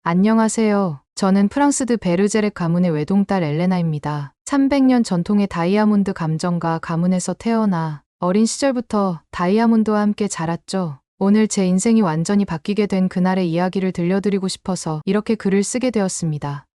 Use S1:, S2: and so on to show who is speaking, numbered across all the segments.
S1: 안녕하세요. 저는 프랑스 드 베르제렉 가문의 외동딸 엘레나입니다. 300년 전통의 다이아몬드 감정가 가문에서 태어나 어린 시절부터 다이아몬드와 함께 자랐죠. 오늘 제 인생이 완전히 바뀌게 된 그날의 이야기를 들려드리고 싶어서 이렇게 글을 쓰게 되었습니다.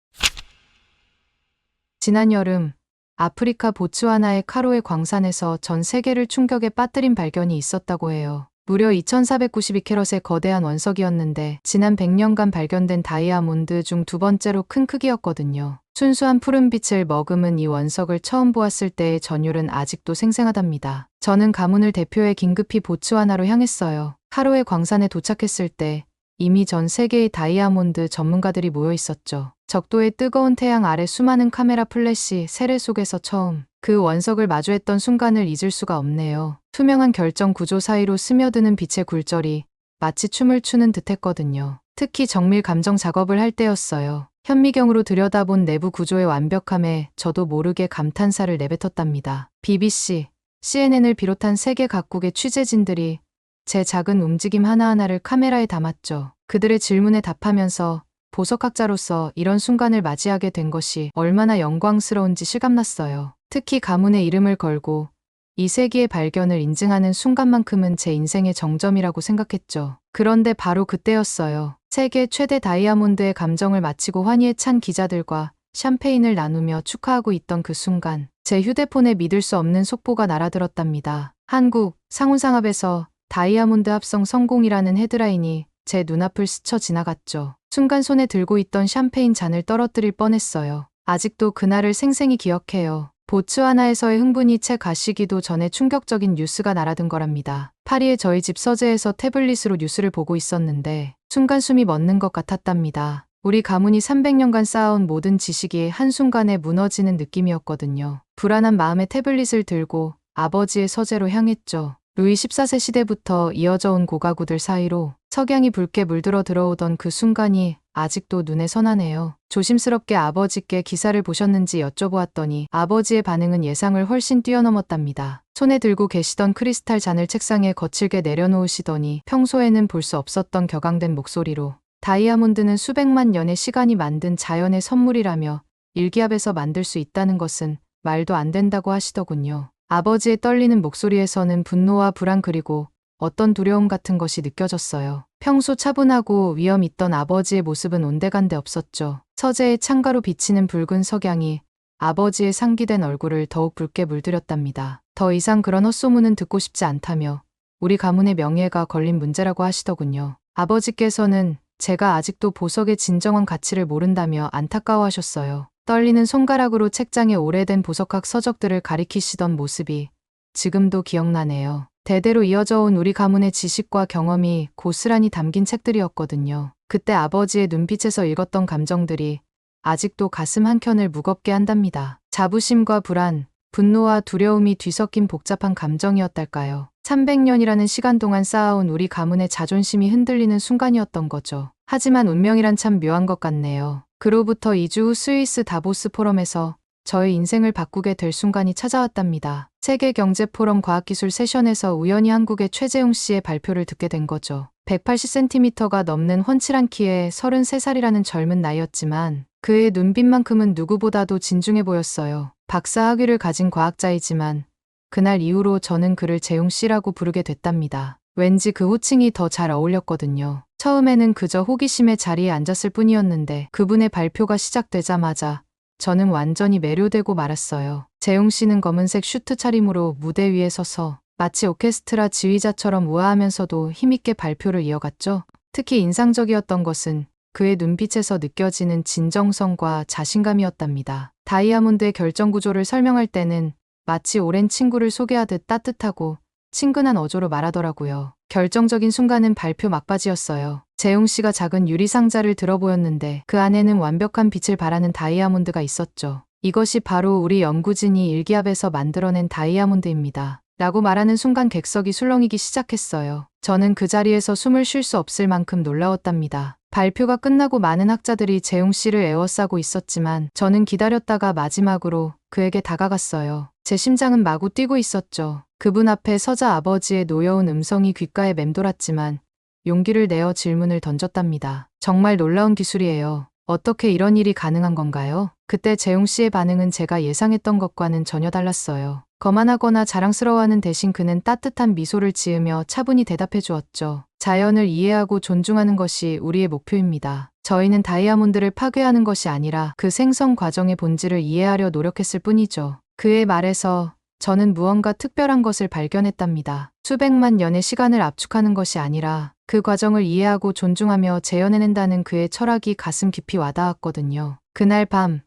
S1: 지난 여름, 아프리카 보츠와나의 카로의 광산에서 전 세계를 충격에 빠뜨린 발견이 있었다고 해요. 무려 2492캐럿의 거대한 원석이었는데 지난 100년간 발견된 다이아몬드 중 두 번째로 큰 크기였거든요. 순수한 푸른빛을 머금은 이 원석을 처음 보았을 때의 전율은 아직도 생생하답니다. 저는 가문을 대표해 긴급히 보츠와나로 향했어요. 카로의 광산에 도착했을 때 이미 전 세계의 다이아몬드 전문가들이 모여 있었죠. 적도의 뜨거운 태양 아래 수많은 카메라 플래시 세례 속에서 처음 그 원석을 마주했던 순간을 잊을 수가 없네요. 투명한 결정 구조 사이로 스며드는 빛의 굴절이 마치 춤을 추는 듯했거든요. 특히 정밀 감정 작업을 할 때였어요. 현미경으로 들여다본 내부 구조의 완벽함에 저도 모르게 감탄사를 내뱉었답니다. BBC, CNN을 비롯한 세계 각국의 취재진들이 제 작은 움직임 하나하나를 카메라에 담았죠. 그들의 질문에 답하면서 보석학자로서 이런 순간을 맞이하게 된 것이 얼마나 영광스러운지 실감났어요. 특히 가문의 이름을 걸고 이 세기의 발견을 인증하는 순간만큼은 제 인생의 정점이라고 생각했죠. 그런데 바로 그때였어요. 세계 최대 다이아몬드의 감정을 마치고 환희에 찬 기자들과 샴페인을 나누며 축하하고 있던 그 순간, 제 휴대폰에 믿을 수 없는 속보가 날아들었답니다. 한국 상훈상합에서 다이아몬드 합성 성공이라는 헤드라인이 제 눈앞을 스쳐 지나갔죠. 순간 손에 들고 있던 샴페인 잔을 떨어뜨릴 뻔했어요. 아직도 그날을 생생히 기억해요. 보츠와나에서의 흥분이 채 가시기도 전에 충격적인 뉴스가 날아든 거랍니다. 파리의 저희 집 서재에서 태블릿으로 뉴스를 보고 있었는데 순간 숨이 멎는 것 같았답니다. 우리 가문이 300년간 쌓아온 모든 지식이 한순간에 무너지는 느낌이었거든요. 불안한 마음에 태블릿을 들고 아버지의 서재로 향했죠. 루이 14세 시대부터 이어져 온 고가구들 사이로 석양이 붉게 물들어 들어오던 그 순간이 아직도 눈에 선하네요. 조심스럽게 아버지께 기사를 보셨는지 여쭤보았더니 아버지의 반응은 예상을 훨씬 뛰어넘었답니다. 손에 들고 계시던 크리스탈 잔을 책상에 거칠게 내려놓으시더니 평소에는 볼 수 없었던 격앙된 목소리로 다이아몬드는 수백만 년의 시간이 만든 자연의 선물이라며 일기압에서 만들 수 있다는 것은 말도 안 된다고 하시더군요. 아버지의 떨리는 목소리에서는 분노와 불안 그리고 어떤 두려움 같은 것이 느껴졌어요. 평소 차분하고 위험 있던 아버지의 모습은 온데간데 없었죠. 서재의 창가로 비치는 붉은 석양이 아버지의 상기된 얼굴을 더욱 붉게 물들였답니다. 더 이상 그런 헛소문은 듣고 싶지 않다며 우리 가문의 명예가 걸린 문제라고 하시더군요. 아버지께서는 제가 아직도 보석의 진정한 가치를 모른다며 안타까워하셨어요. 떨리는 손가락으로 책장에 오래된 보석학 서적들을 가리키시던 모습이 지금도 기억나네요. 대대로 이어져 온 우리 가문의 지식과 경험이 고스란히 담긴 책들이었거든요. 그때 아버지의 눈빛에서 읽었던 감정들이 아직도 가슴 한켠을 무겁게 한답니다. 자부심과 불안, 분노와 두려움이 뒤섞인 복잡한 감정이었달까요. 300년이라는 시간 동안 쌓아온 우리 가문의 자존심이 흔들리는 순간이었던 거죠. 하지만 운명이란 참 묘한 것 같네요. 그로부터 2주 후 스위스 다보스 포럼에서 저의 인생을 바꾸게 될 순간이 찾아왔답니다. 세계경제포럼 과학기술 세션에서 우연히 한국의 최재웅 씨의 발표를 듣게 된 거죠. 180cm가 넘는 훤칠한 키에 33살이라는 젊은 나이였지만 그의 눈빛만큼은 누구보다도 진중해 보였어요. 박사 학위를 가진 과학자이지만 그날 이후로 저는 그를 재웅 씨라고 부르게 됐답니다. 왠지 그 호칭이 더 잘 어울렸거든요. 처음에는 그저 호기심에 자리에 앉았을 뿐이었는데 그분의 발표가 시작되자마자 저는 완전히 매료되고 말았어요. 재웅 씨는 검은색 슈트 차림으로 무대 위에 서서 마치 오케스트라 지휘자처럼 우아하면서도 힘있게 발표를 이어갔죠. 특히 인상적이었던 것은 그의 눈빛에서 느껴지는 진정성과 자신감이었답니다. 다이아몬드의 결정 구조를 설명할 때는 마치 오랜 친구를 소개하듯 따뜻하고 친근한 어조로 말하더라고요. 결정적인 순간은 발표 막바지였어요. 재웅 씨가 작은 유리 상자를 들어보였는데 그 안에는 완벽한 빛을 발하는 다이아몬드가 있었죠. 이것이 바로 우리 연구진이 일기압에서 만들어낸 다이아몬드입니다. 라고 말하는 순간 객석이 술렁이기 시작했어요. 저는 그 자리에서 숨을 쉴 수 없을 만큼 놀라웠답니다. 발표가 끝나고 많은 학자들이 재웅 씨를 에워싸고 있었지만 저는 기다렸다가 마지막으로 그에게 다가갔어요. 제 심장은 마구 뛰고 있었죠. 그분 앞에 서자 아버지의 노여운 음성이 귓가에 맴돌았지만 용기를 내어 질문을 던졌답니다. 정말 놀라운 기술이에요. 어떻게 이런 일이 가능한 건가요? 그때 재용 씨의 반응은 제가 예상했던 것과는 전혀 달랐어요. 거만하거나 자랑스러워하는 대신 그는 따뜻한 미소를 지으며 차분히 대답해 주었죠. 자연을 이해하고 존중하는 것이 우리의 목표입니다. 저희는 다이아몬드를 파괴하는 것이 아니라 그 생성 과정의 본질을 이해하려 노력했을 뿐이죠. 그의 말에서 저는 무언가 특별한 것을 발견했답니다. 수백만 년의 시간을 압축하는 것이 아니라 그 과정을 이해하고 존중하며 재현해낸다는 그의 철학이 가슴 깊이 와닿았거든요. 그날 밤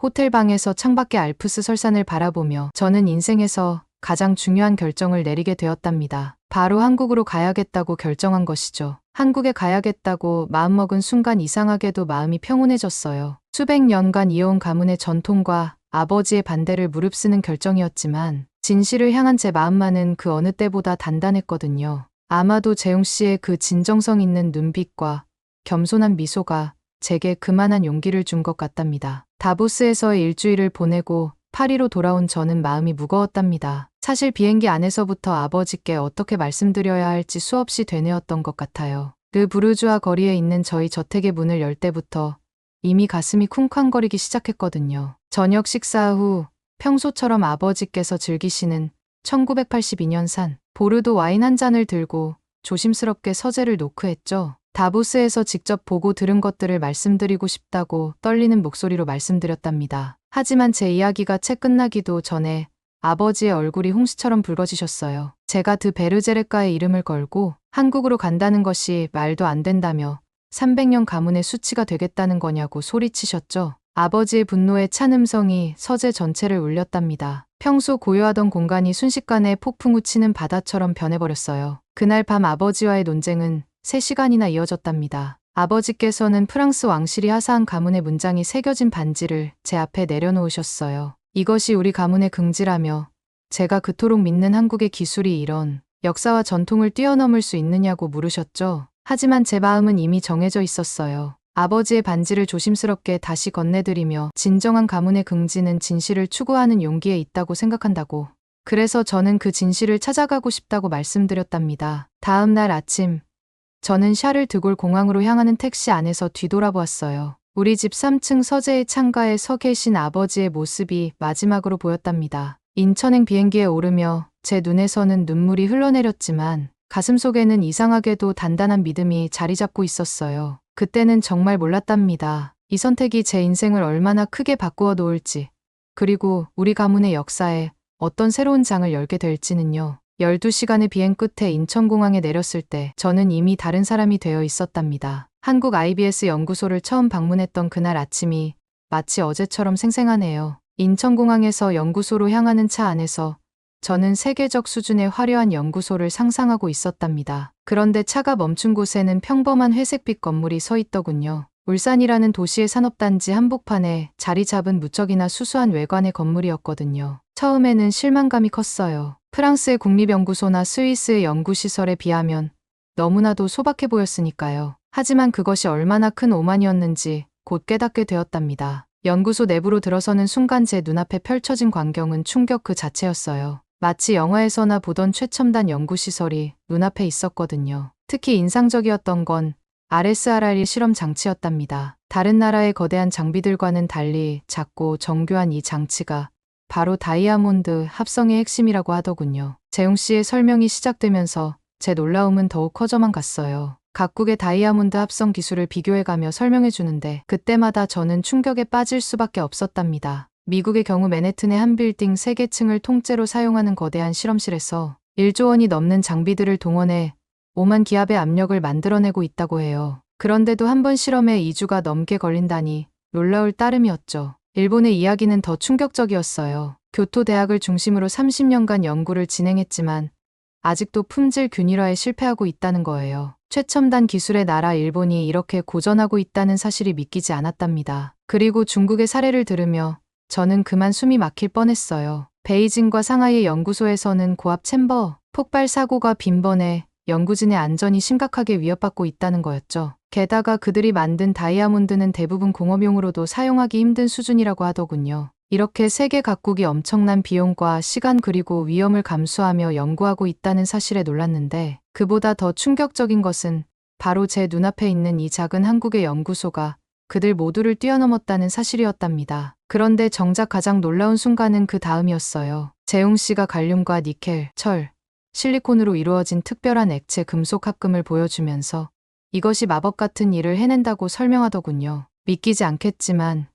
S1: 호텔 방에서 창밖의 알프스 설산을 바라보며 저는 인생에서 가장 중요한 결정을 내리게 되었답니다. 바로 한국으로 가야겠다고 결정한 것이죠. 한국에 가야겠다고 마음먹은 순간 이상하게도 마음이 평온해졌어요. 수백 년간 이어온 가문의 전통과 아버지의 반대를 무릅쓰는 결정이었지만 진실을 향한 제 마음만은 그 어느 때보다 단단했거든요. 아마도 재용 씨의 그 진정성 있는 눈빛과 겸손한 미소가 제게 그만한 용기를 준 것 같답니다. 다보스에서의 일주일을 보내고 파리로 돌아온 저는 마음이 무거웠답니다. 사실 비행기 안에서부터 아버지께 어떻게 말씀드려야 할지 수없이 되뇌었던 것 같아요. 르 부르주아 거리에 있는 저희 저택의 문을 열 때부터 이미 가슴이 쿵쾅거리기 시작했거든요. 저녁 식사 후 평소처럼 아버지께서 즐기시는 1982년산 보르도 와인 한 잔을 들고 조심스럽게 서재를 노크했죠. 다보스에서 직접 보고 들은 것들을 말씀드리고 싶다고 떨리는 목소리로 말씀드렸답니다. 하지만 제 이야기가 채 끝나기도 전에 아버지의 얼굴이 홍시처럼 붉어지셨어요. 제가 드 베르제르가의 이름을 걸고 한국으로 간다는 것이 말도 안 된다며 300년 가문의 수치가 되겠다는 거냐고 소리치셨죠. 아버지의 분노에 찬 음성이 서재 전체를 울렸답니다. 평소 고요하던 공간이 순식간에 폭풍우 치는 바다처럼 변해버렸어요. 그날 밤 아버지와의 논쟁은 3시간이나 이어졌답니다. 아버지께서는 프랑스 왕실이 하사한 가문의 문장이 새겨진 반지를 제 앞에 내려놓으셨어요. 이것이 우리 가문의 긍지라며 제가 그토록 믿는 한국의 기술이 이런 역사와 전통을 뛰어넘을 수 있느냐고 물으셨죠. 하지만 제 마음은 이미 정해져 있었어요. 아버지의 반지를 조심스럽게 다시 건네드리며 진정한 가문의 긍지는 진실을 추구하는 용기에 있다고 생각한다고. 그래서 저는 그 진실을 찾아가고 싶다고 말씀드렸답니다. 다음 날 아침 저는 샤를 드골 공항으로 향하는 택시 안에서 뒤돌아보았어요. 우리 집 3층 서재의 창가에 서 계신 아버지의 모습이 마지막으로 보였답니다. 인천행 비행기에 오르며 제 눈에서는 눈물이 흘러내렸지만 가슴속에는 이상하게도 단단한 믿음이 자리 잡고 있었어요. 그때는 정말 몰랐답니다. 이 선택이 제 인생을 얼마나 크게 바꾸어 놓을지, 그리고 우리 가문의 역사에 어떤 새로운 장을 열게 될지는요. 12시간의 비행 끝에 인천공항에 내렸을 때 저는 이미 다른 사람이 되어 있었답니다. 한국 IBS 연구소를 처음 방문했던 그날 아침이 마치 어제처럼 생생하네요. 인천공항에서 연구소로 향하는 차 안에서 저는 세계적 수준의 화려한 연구소를 상상하고 있었답니다. 그런데 차가 멈춘 곳에는 평범한 회색빛 건물이 서 있더군요. 울산이라는 도시의 산업단지 한복판에 자리 잡은 무척이나 수수한 외관의 건물이었거든요. 처음에는 실망감이 컸어요. 프랑스의 국립연구소나 스위스의 연구시설에 비하면 너무나도 소박해 보였으니까요. 하지만 그것이 얼마나 큰 오만이었는지 곧 깨닫게 되었답니다. 연구소 내부로 들어서는 순간 제 눈앞에 펼쳐진 광경은 충격 그 자체였어요. 마치 영화에서나 보던 최첨단 연구시설이 눈앞에 있었거든요. 특히 인상적이었던 건 RSRR이 실험 장치였답니다. 다른 나라의 거대한 장비들과는 달리 작고 정교한 이 장치가 바로 다이아몬드 합성의 핵심이라고 하더군요. 재용 씨의 설명이 시작되면서 제 놀라움은 더욱 커져만 갔어요. 각국의 다이아몬드 합성 기술을 비교해가며 설명해 주는데 그때마다 저는 충격에 빠질 수밖에 없었답니다. 미국의 경우 맨해튼의 한 빌딩 3개 층을 통째로 사용하는 거대한 실험실에서 1조 원이 넘는 장비들을 동원해 5만 기압의 압력을 만들어내고 있다고 해요. 그런데도 한 번 실험에 2주가 넘게 걸린다니 놀라울 따름이었죠. 일본의 이야기는 더 충격적이었어요. 교토 대학을 중심으로 30년간 연구를 진행했지만 아직도 품질 균일화에 실패하고 있다는 거예요. 최첨단 기술의 나라 일본이 이렇게 고전하고 있다는 사실이 믿기지 않았답니다. 그리고 중국의 사례를 들으며 저는 그만 숨이 막힐 뻔했어요. 베이징과 상하이의 연구소에서는 고압 챔버, 폭발 사고가 빈번해 연구진의 안전이 심각하게 위협받고 있다는 거였죠. 게다가 그들이 만든 다이아몬드는 대부분 공업용으로도 사용하기 힘든 수준이라고 하더군요. 이렇게 세계 각국이 엄청난 비용과 시간 그리고 위험을 감수하며 연구하고 있다는 사실에 놀랐는데 그보다 더 충격적인 것은 바로 제 눈앞에 있는 이 작은 한국의 연구소가 그들 모두를 뛰어넘었다는 사실이었답니다. 그런데 정작 가장 놀라운 순간은 그 다음이었어요. 재웅 씨가 갈륨과 니켈, 철, 실리콘으로 이루어진 특별한 액체 금속 합금을 보여주면서 이것이 마법 같은 일을 해낸다고 설명하더군요. 믿기지 않겠지만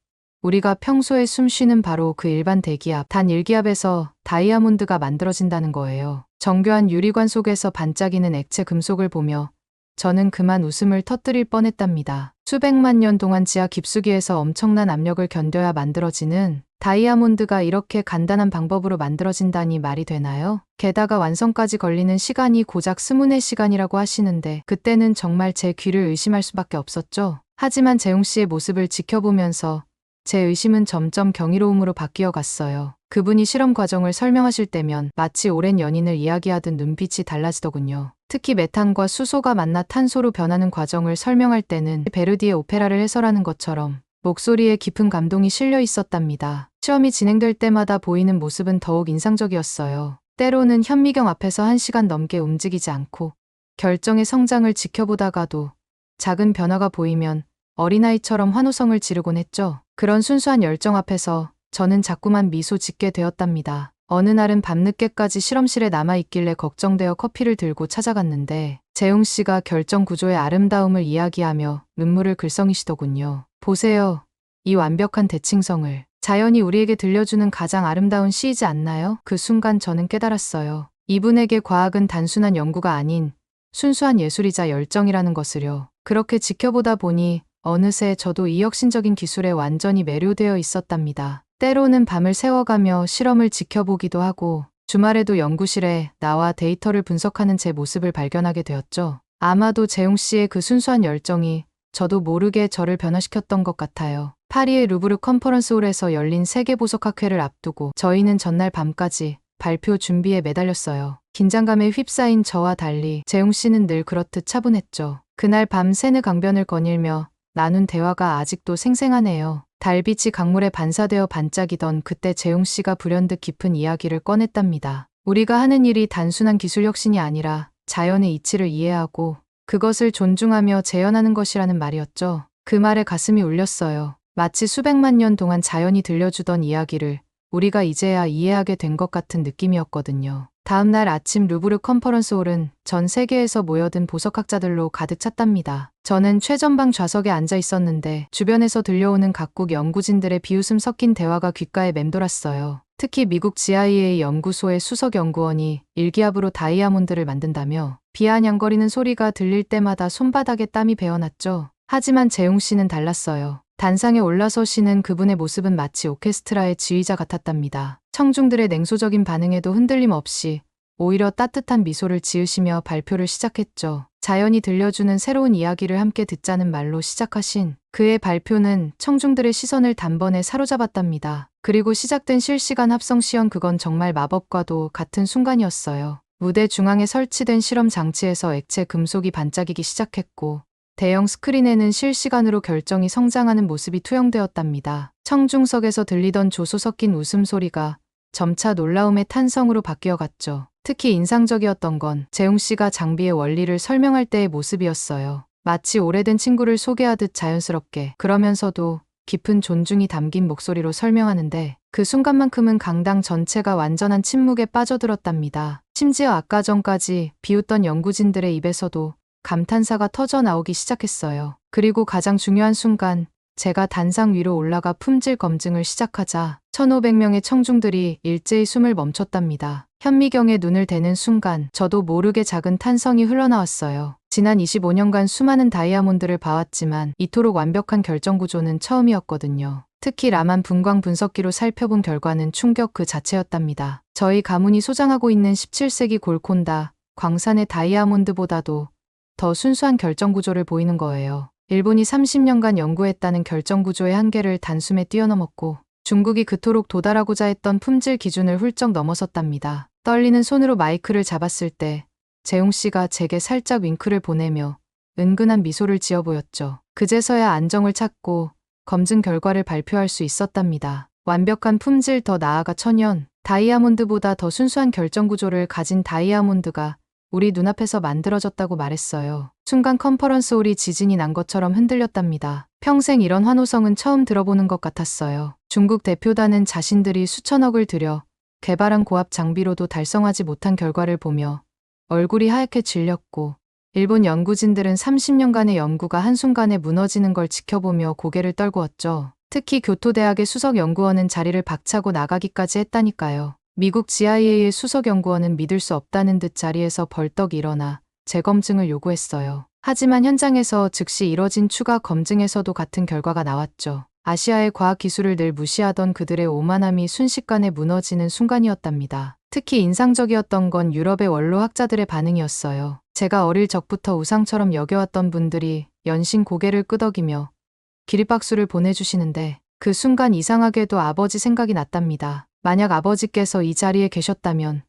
S1: 우리가 평소에 숨 쉬는 바로 그 일반 대기압, 단 1기압에서 다이아몬드가 만들어진다는 거예요. 정교한 유리관 속에서 반짝이는 액체 금속을 보며 저는 그만 웃음을 터뜨릴 뻔했답니다. 수백만 년 동안 지하 깊숙이에서 엄청난 압력을 견뎌야 만들어지는 다이아몬드가 이렇게 간단한 방법으로 만들어진다니 말이 되나요? 게다가 완성까지 걸리는 시간이 고작 20시간이라고 하시는데 그때는 정말 제 귀를 의심할 수밖에 없었죠. 하지만 재웅 씨의 모습을 지켜보면서 제 의심은 점점 경이로움으로 바뀌어 갔어요. 그분이 실험 과정을 설명하실 때면 마치 오랜 연인을 이야기하듯 눈빛이 달라지더군요. 특히 메탄과 수소가 만나 탄소로 변하는 과정을 설명할 때는 베르디의 오페라를 해설하는 것처럼 목소리에 깊은 감동이 실려 있었답니다. 시험이 진행될 때마다 보이는 모습은 더욱 인상적이었어요. 때로는 현미경 앞에서 1시간 넘게 움직이지 않고 결정의 성장을 지켜보다가도 작은 변화가 보이면 어린아이처럼 환호성을 지르곤 했죠. 그런 순수한 열정 앞에서 저는 자꾸만 미소 짓게 되었답니다. 어느 날은 밤늦게까지 실험실에 남아있길래 걱정되어 커피를 들고 찾아갔는데 재웅 씨가 결정 구조의 아름다움을 이야기하며 눈물을 글썽이시더군요. 보세요. 이 완벽한 대칭성을. 자연이 우리에게 들려주는 가장 아름다운 시이지 않나요? 그 순간 저는 깨달았어요. 이분에게 과학은 단순한 연구가 아닌 순수한 예술이자 열정이라는 것을요. 그렇게 지켜보다 보니 어느새 저도 이 혁신적인 기술에 완전히 매료되어 있었답니다. 때로는 밤을 새워가며 실험을 지켜보기도 하고 주말에도 연구실에 나와 데이터를 분석하는 제 모습을 발견하게 되었죠. 아마도 재웅 씨의 그 순수한 열정이 저도 모르게 저를 변화시켰던 것 같아요. 파리의 루브르 컨퍼런스홀에서 열린 세계보석학회를 앞두고 저희는 전날 밤까지 발표 준비에 매달렸어요. 긴장감에 휩싸인 저와 달리 재웅 씨는 늘 그렇듯 차분했죠. 그날 밤 세느 강변을 거닐며 나눈 대화가 아직도 생생하네요. 달빛이 강물에 반사되어 반짝이던 그때 재웅 씨가 불현듯 깊은 이야기를 꺼냈답니다. 우리가 하는 일이 단순한 기술 혁신이 아니라 자연의 이치를 이해하고 그것을 존중하며 재현하는 것이라는 말이었죠. 그 말에 가슴이 울렸어요. 마치 수백만 년 동안 자연이 들려주던 이야기를 우리가 이제야 이해하게 된 것 같은 느낌이었거든요. 다음 날 아침 루브르 컨퍼런스홀은 전 세계에서 모여든 보석학자들로 가득 찼답니다. 저는 최전방 좌석에 앉아 있었는데 주변에서 들려오는 각국 연구진들의 비웃음 섞인 대화가 귓가에 맴돌았어요. 특히 미국 GIA 연구소의 수석 연구원이 일기압으로 다이아몬드를 만든다며 비아냥거리는 소리가 들릴 때마다 손바닥에 땀이 배어났죠. 하지만 재웅 씨는 달랐어요. 단상에 올라서시는 그분의 모습은 마치 오케스트라의 지휘자 같았답니다. 청중들의 냉소적인 반응에도 흔들림 없이 오히려 따뜻한 미소를 지으시며 발표를 시작했죠. 자연이 들려주는 새로운 이야기를 함께 듣자는 말로 시작하신 그의 발표는 청중들의 시선을 단번에 사로잡았답니다. 그리고 시작된 실시간 합성 시연, 그건 정말 마법과도 같은 순간이었어요. 무대 중앙에 설치된 실험 장치에서 액체 금속이 반짝이기 시작했고 대형 스크린에는 실시간으로 결정이 성장하는 모습이 투영되었답니다. 청중석에서 들리던 조소 섞인 웃음소리가 점차 놀라움의 탄성으로 바뀌어갔죠. 특히 인상적이었던 건 재웅 씨가 장비의 원리를 설명할 때의 모습이었어요. 마치 오래된 친구를 소개하듯 자연스럽게, 그러면서도 깊은 존중이 담긴 목소리로 설명하는데 그 순간만큼은 강당 전체가 완전한 침묵에 빠져들었답니다. 심지어 아까 전까지 비웃던 연구진들의 입에서도 감탄사가 터져 나오기 시작했어요. 그리고 가장 중요한 순간, 제가 단상 위로 올라가 품질 검증을 시작하자 1,500명의 청중들이 일제히 숨을 멈췄답니다. 현미경에 눈을 대는 순간 저도 모르게 작은 탄성이 흘러나왔어요. 지난 25년간 수많은 다이아몬드를 봐왔지만 이토록 완벽한 결정 구조는 처음이었거든요. 특히 라만 분광 분석기로 살펴본 결과는 충격 그 자체였답니다. 저희 가문이 소장하고 있는 17세기 골콘다 광산의 다이아몬드보다도 더 순수한 결정 구조를 보이는 거예요. 일본이 30년간 연구했다는 결정 구조의 한계를 단숨에 뛰어넘었고 중국이 그토록 도달하고자 했던 품질 기준을 훌쩍 넘어섰답니다. 떨리는 손으로 마이크를 잡았을 때 재웅 씨가 제게 살짝 윙크를 보내며 은근한 미소를 지어 보였죠. 그제서야 안정을 찾고 검증 결과를 발표할 수 있었답니다. 완벽한 품질, 더 나아가 천연 다이아몬드보다 더 순수한 결정 구조를 가진 다이아몬드가 우리 눈앞에서 만들어졌다고 말했어요. 순간 컨퍼런스 홀이 지진이 난 것처럼 흔들렸답니다. 평생 이런 환호성은 처음 들어보는 것 같았어요. 중국 대표단은 자신들이 수천억을 들여 개발한 고압 장비로도 달성하지 못한 결과를 보며 얼굴이 하얗게 질렸고, 일본 연구진들은 30년간의 연구가 한순간에 무너지는 걸 지켜보며 고개를 떨구었죠. 특히 교토대학의 수석연구원은 자리를 박차고 나가기까지 했다니까요. 미국 GIA의 수석연구원은 믿을 수 없다는 듯 자리에서 벌떡 일어나 재검증을 요구했어요. 하지만 현장에서 즉시 이뤄진 추가 검증에서도 같은 결과가 나왔죠. 아시아의 과학기술을 늘 무시하던 그들의 오만함이 순식간에 무너지는 순간이었답니다. 특히 인상적이었던 건 유럽의 원로학자들의 반응이었어요. 제가 어릴 적부터 우상처럼 여겨왔던 분들이 연신 고개를 끄덕이며 기립박수를 보내주시는데, 그 순간 이상하게도 아버지 생각이 났답니다. 만약 아버지께서 이 자리에 계셨다면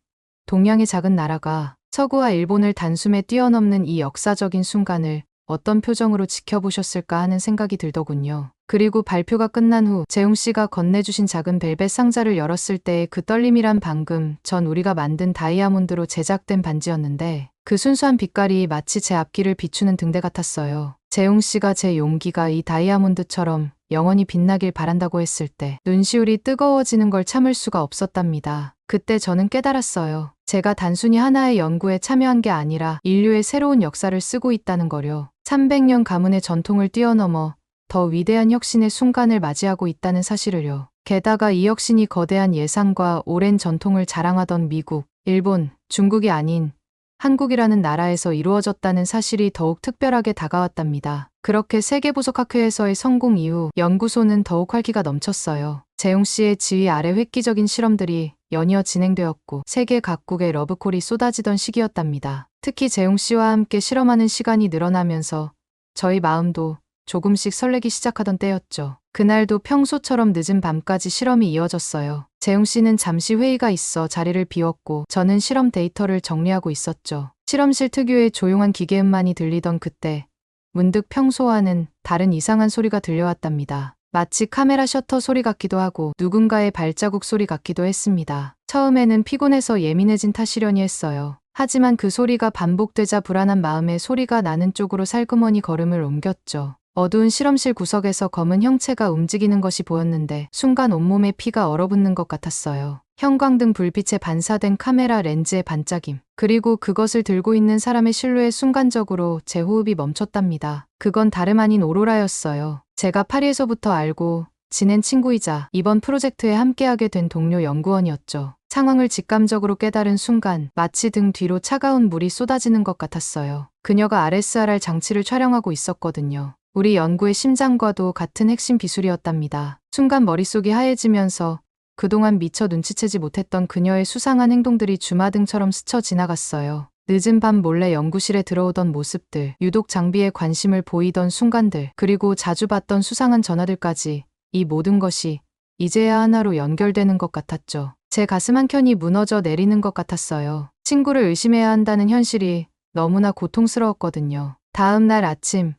S1: 동양의 작은 나라가 서구와 일본을 단숨에 뛰어넘는 이 역사적인 순간을 어떤 표정으로 지켜보셨을까 하는 생각이 들더군요. 그리고 발표가 끝난 후 재웅 씨가 건네주신 작은 벨벳 상자를 열었을 때의 그 떨림이란 방금 전 우리가 만든 다이아몬드로 제작된 반지였는데, 그 순수한 빛깔이 마치 제 앞길을 비추는 등대 같았어요. 재웅 씨가 제 용기가 이 다이아몬드처럼 영원히 빛나길 바란다고 했을 때 눈시울이 뜨거워지는 걸 참을 수가 없었답니다. 그때 저는 깨달았어요. 제가 단순히 하나의 연구에 참여한 게 아니라 인류의 새로운 역사를 쓰고 있다는 거요. 300년 가문의 전통을 뛰어넘어 더 위대한 혁신의 순간을 맞이하고 있다는 사실을요. 게다가 이 혁신이 거대한 예산과 오랜 전통을 자랑하던 미국, 일본, 중국이 아닌 한국이라는 나라에서 이루어졌다는 사실이 더욱 특별하게 다가왔답니다. 그렇게 세계보석학회에서의 성공 이후 연구소는 더욱 활기가 넘쳤어요. 재웅 씨의 지휘 아래 획기적인 실험들이 연이어 진행되었고, 세계 각국의 러브콜이 쏟아지던 시기였답니다. 특히 재웅 씨와 함께 실험하는 시간이 늘어나면서 저희 마음도 조금씩 설레기 시작하던 때였죠. 그날도 평소처럼 늦은 밤까지 실험이 이어졌어요. 재웅 씨는 잠시 회의가 있어 자리를 비웠고, 저는 실험 데이터를 정리하고 있었죠. 실험실 특유의 조용한 기계음만이 들리던 그때 문득 평소와는 다른 이상한 소리가 들려왔답니다. 마치 카메라 셔터 소리 같기도 하고 누군가의 발자국 소리 같기도 했습니다. 처음에는 피곤해서 예민해진 탓이려니 했어요. 하지만 그 소리가 반복되자 불안한 마음에 소리가 나는 쪽으로 살그머니 걸음을 옮겼죠. 어두운 실험실 구석에서 검은 형체가 움직이는 것이 보였는데, 순간 온몸에 피가 얼어붙는 것 같았어요. 형광등 불빛에 반사된 카메라 렌즈의 반짝임, 그리고 그것을 들고 있는 사람의 실루엣, 순간적으로 제 호흡이 멈췄답니다. 그건 다름 아닌 오로라였어요. 제가 파리에서부터 알고 지낸 친구이자 이번 프로젝트에 함께하게 된 동료 연구원이었죠. 상황을 직감적으로 깨달은 순간 마치 등 뒤로 차가운 물이 쏟아지는 것 같았어요. 그녀가 RSRR 장치를 촬영하고 있었거든요. 우리 연구의 심장과도 같은 핵심 기술이었답니다. 순간 머릿속이 하얘지면서 그동안 미처 눈치채지 못했던 그녀의 수상한 행동들이 주마등처럼 스쳐 지나갔어요. 늦은 밤 몰래 연구실에 들어오던 모습들, 유독 장비에 관심을 보이던 순간들, 그리고 자주 받던 수상한 전화들까지, 이 모든 것이 이제야 하나로 연결되는 것 같았죠. 제 가슴 한켠이 무너져 내리는 것 같았어요. 친구를 의심해야 한다는 현실이 너무나 고통스러웠거든요. 다음 날 아침,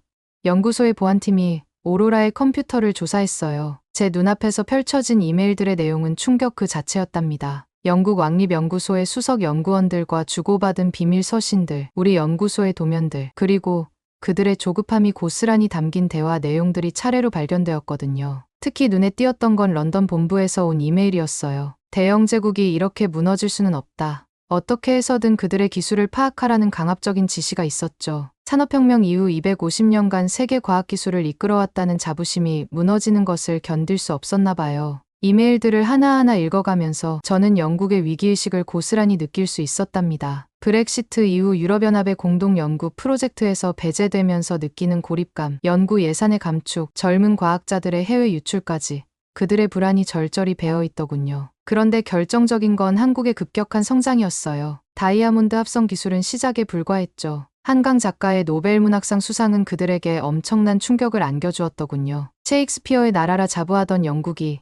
S1: 연구소의 보안팀이 오로라의 컴퓨터를 조사했어요. 제 눈앞에서 펼쳐진 이메일들의 내용은 충격 그 자체였답니다. 영국 왕립연구소의 수석 연구원들과 주고받은 비밀 서신들, 우리 연구소의 도면들, 그리고 그들의 조급함이 고스란히 담긴 대화 내용들이 차례로 발견되었거든요. 특히 눈에 띄었던 건 런던 본부에서 온 이메일이었어요. 대영 제국이 이렇게 무너질 수는 없다. 어떻게 해서든 그들의 기술을 파악하라는 강압적인 지시가 있었죠. 산업혁명 이후 250년간 세계 과학기술을 이끌어왔다는 자부심이 무너지는 것을 견딜 수 없었나 봐요. 이메일들을 하나하나 읽어가면서 저는 영국의 위기의식을 고스란히 느낄 수 있었답니다. 브렉시트 이후 유럽연합의 공동연구 프로젝트에서 배제되면서 느끼는 고립감, 연구 예산의 감축, 젊은 과학자들의 해외 유출까지 그들의 불안이 절절히 배어있더군요. 그런데 결정적인 건 한국의 급격한 성장이었어요. 다이아몬드 합성 기술은 시작에 불과했죠. 한강 작가의 노벨문학상 수상은 그들에게 엄청난 충격을 안겨주었더군요. 셰익스피어의 나라라 자부하던 영국이